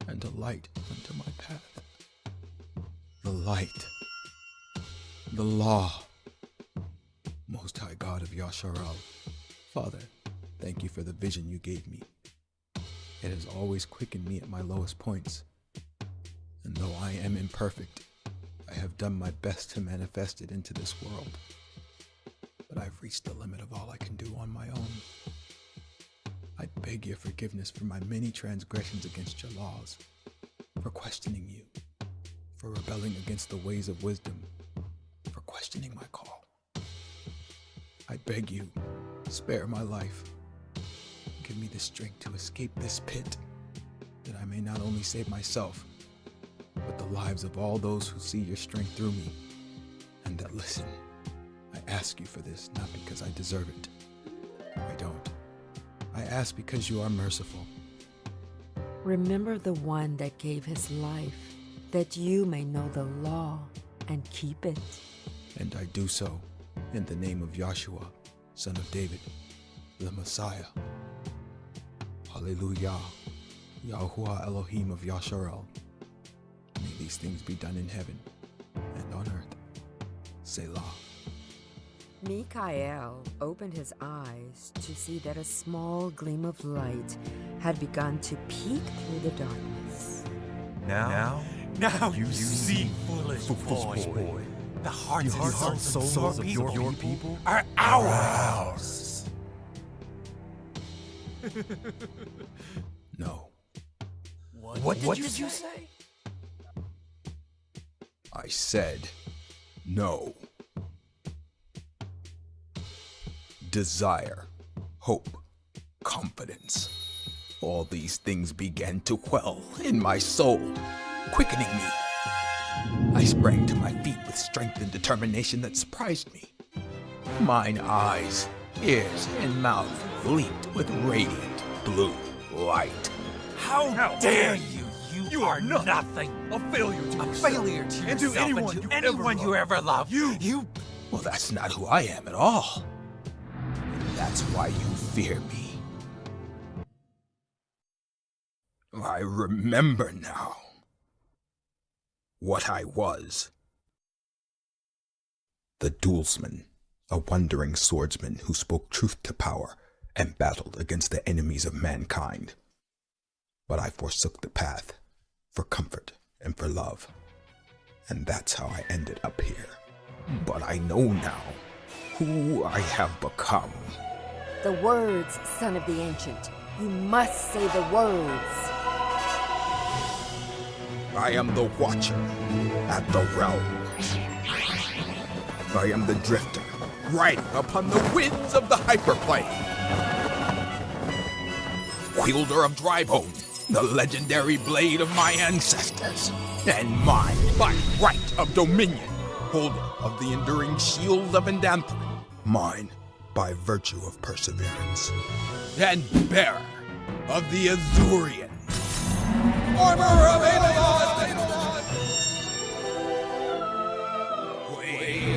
and a light unto my path. The light. The law. Most High God of Yasharal, Father, thank you for the vision you gave me. It has always quickened me at my lowest points. And though I am imperfect, I have done my best to manifest it into this world. But I've reached the limit of all I can do on my own. I beg your forgiveness for my many transgressions against your laws, for questioning you, for rebelling against the ways of wisdom, for questioning my call. I beg you, spare my life. Give me the strength to escape this pit, that I may not only save myself, but the lives of all those who see your strength through me, and that listen. I ask you for this, not because I deserve it. I don't. I ask because you are merciful. Remember the one that gave his life, that you may know the law and keep it. And I do so in the name of Yahshua, son of David, the Messiah. Hallelujah. Yahuwah Elohim of Yasharal. May these things be done in heaven and on earth. Selah. Mikael opened his eyes to see that a small gleam of light had begun to peek through the darkness. Now you see, foolish boy. The hearts and souls of your people are ours. No. What did you say? I said no. Desire, hope, confidence. All these things began to well in my soul, quickening me. I sprang to my feet with strength and determination that surprised me. Mine eyes, ears, and mouth leaped with radiant blue light. How dare you? You are nothing. A failure to yourself. And to anyone you ever loved. You. Well, that's not who I am at all. And that's why you fear me. I remember now what I was. The duelsman, a wandering swordsman who spoke truth to power and battled against the enemies of mankind. But I forsook the path for comfort and for love. and that's how I ended up here. But I know now who I have become. The words, son of the ancient. You must say the words. I am the watcher at the realm. I am the drifter, riding upon the winds of the hyperplane. Wielder of Drybone, the legendary blade of my ancestors. And mine, by right of dominion, holder of the enduring shield of Endantharin. Mine, by virtue of perseverance. And bearer of the Azurian. Armor of Aeon! Way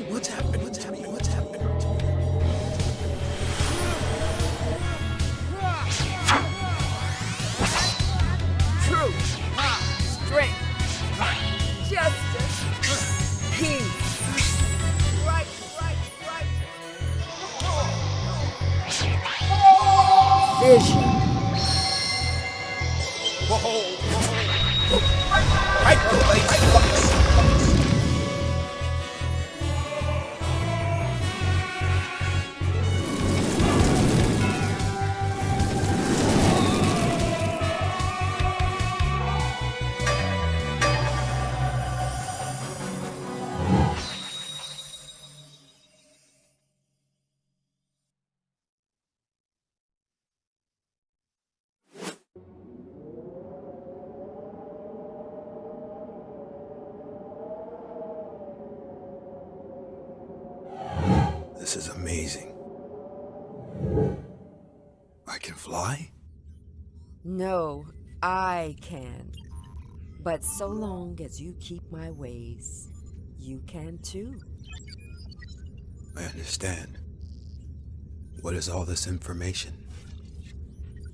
What's happening? What's happening? What's happening? Truth, strength, justice, peace. Right. Vision. This is amazing. I can fly? No, I can. But so long as you keep my ways, you can too. I understand. What is all this information?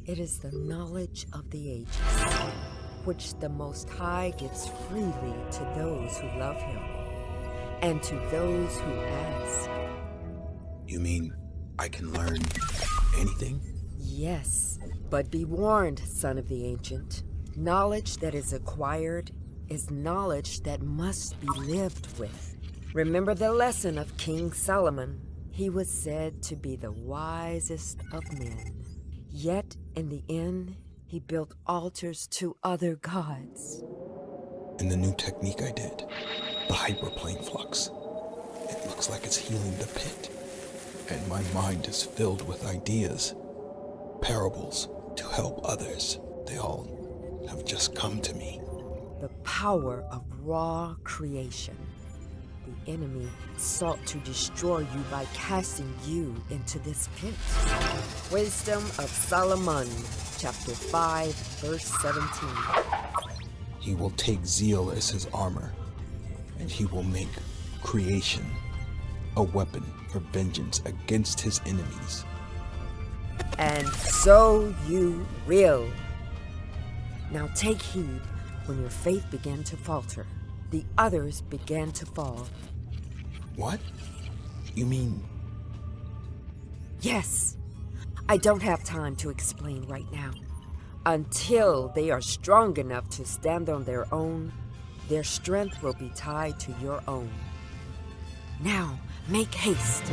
It is the knowledge of the ages, which the Most High gives freely to those who love him, and to those who ask. You mean I can learn anything? Yes, but be warned, son of the ancient. Knowledge that is acquired is knowledge that must be lived with. Remember the lesson of King Solomon. He was said to be the wisest of men. Yet, in the end, he built altars to other gods. In the new technique I did, the hyperplane flux, it looks like it's healing the pit. And my mind is filled with ideas, parables to help others. They all have just come to me. The power of raw creation. The enemy sought to destroy you by casting you into this pit. Wisdom of Solomon, chapter 5, verse 17. He will take zeal as his armor, and he will make creation a weapon for vengeance against his enemies. And so you will. Now take heed when your faith began to falter. The others began to fall. What? You mean? Yes. I don't have time to explain right now. Until they are strong enough to stand on their own, their strength will be tied to your own. Now, make haste.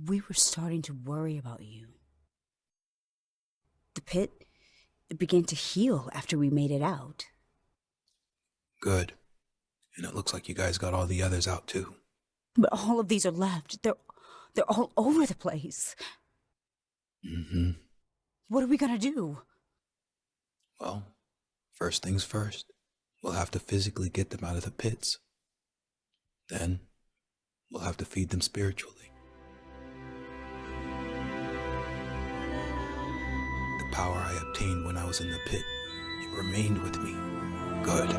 We were starting to worry about you. The pit, it began to heal after we made it out. Good. And it looks like you guys got all the others out too. But all of these are left. They're all over the place. Mm-hmm. What are we gonna do? Well, first things first. We'll have to physically get them out of the pits. Then, we'll have to feed them spiritually. The power I obtained when I was in the pit, it remained with me. Good.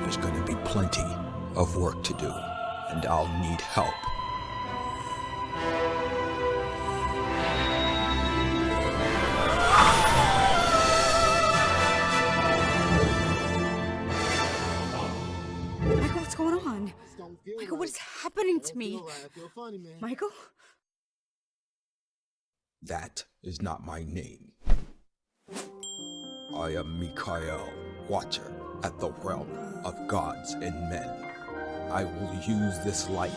There's gonna be plenty of work to do, and I'll need help. Michael, what's going on? Michael, what is happening to me? Michael? That is not my name. I am Mikhail, Watcher at the realm of gods and men. I will use this light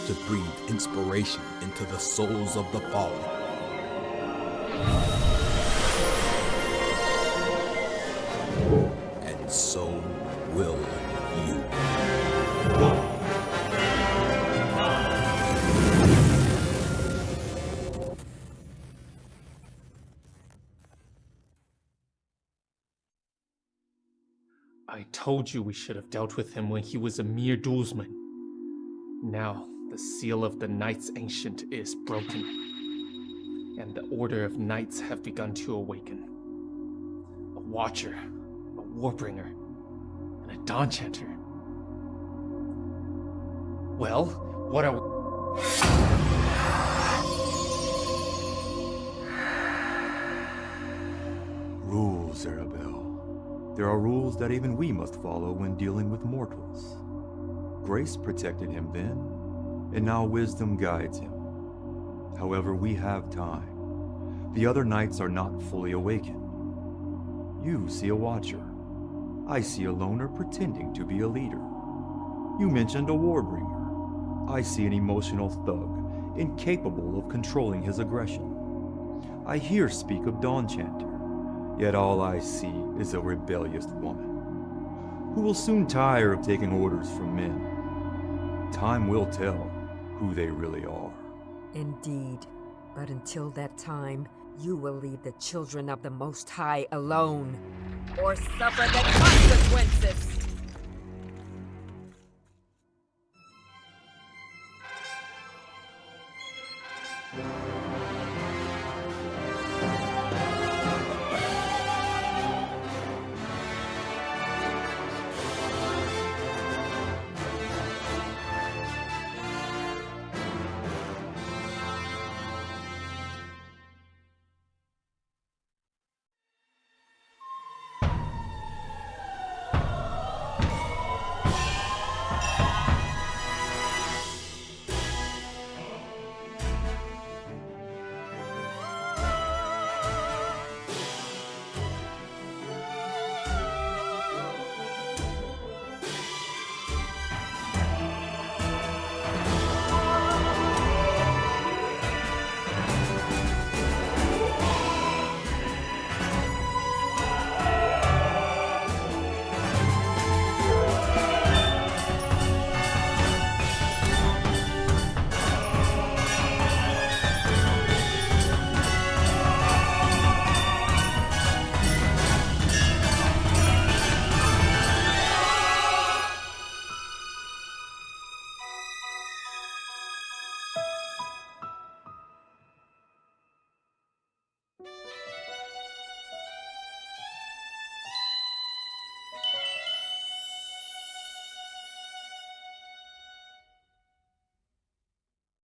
to breathe inspiration into the souls of the fallen. And so will you. I told you we should have dealt with him when he was a mere duelsman. Now, the seal of the Knights Ancient is broken, and the Order of Knights have begun to awaken. A Watcher, a Warbringer, and a Dawn Chanter. Well, what are we... Rules, Arabelle. There are rules that even we must follow when dealing with mortals. Grace protected him then, and now wisdom guides him. However, we have time. The other knights are not fully awakened. You see a watcher. I see a loner pretending to be a leader. You mentioned a warbringer. I see an emotional thug, incapable of controlling his aggression. I hear speak of Dawn Chanter. Yet all I see is a rebellious woman, who will soon tire of taking orders from men. Time will tell who they really are. Indeed. But until that time, you will leave the children of the Most High alone, or suffer the consequences!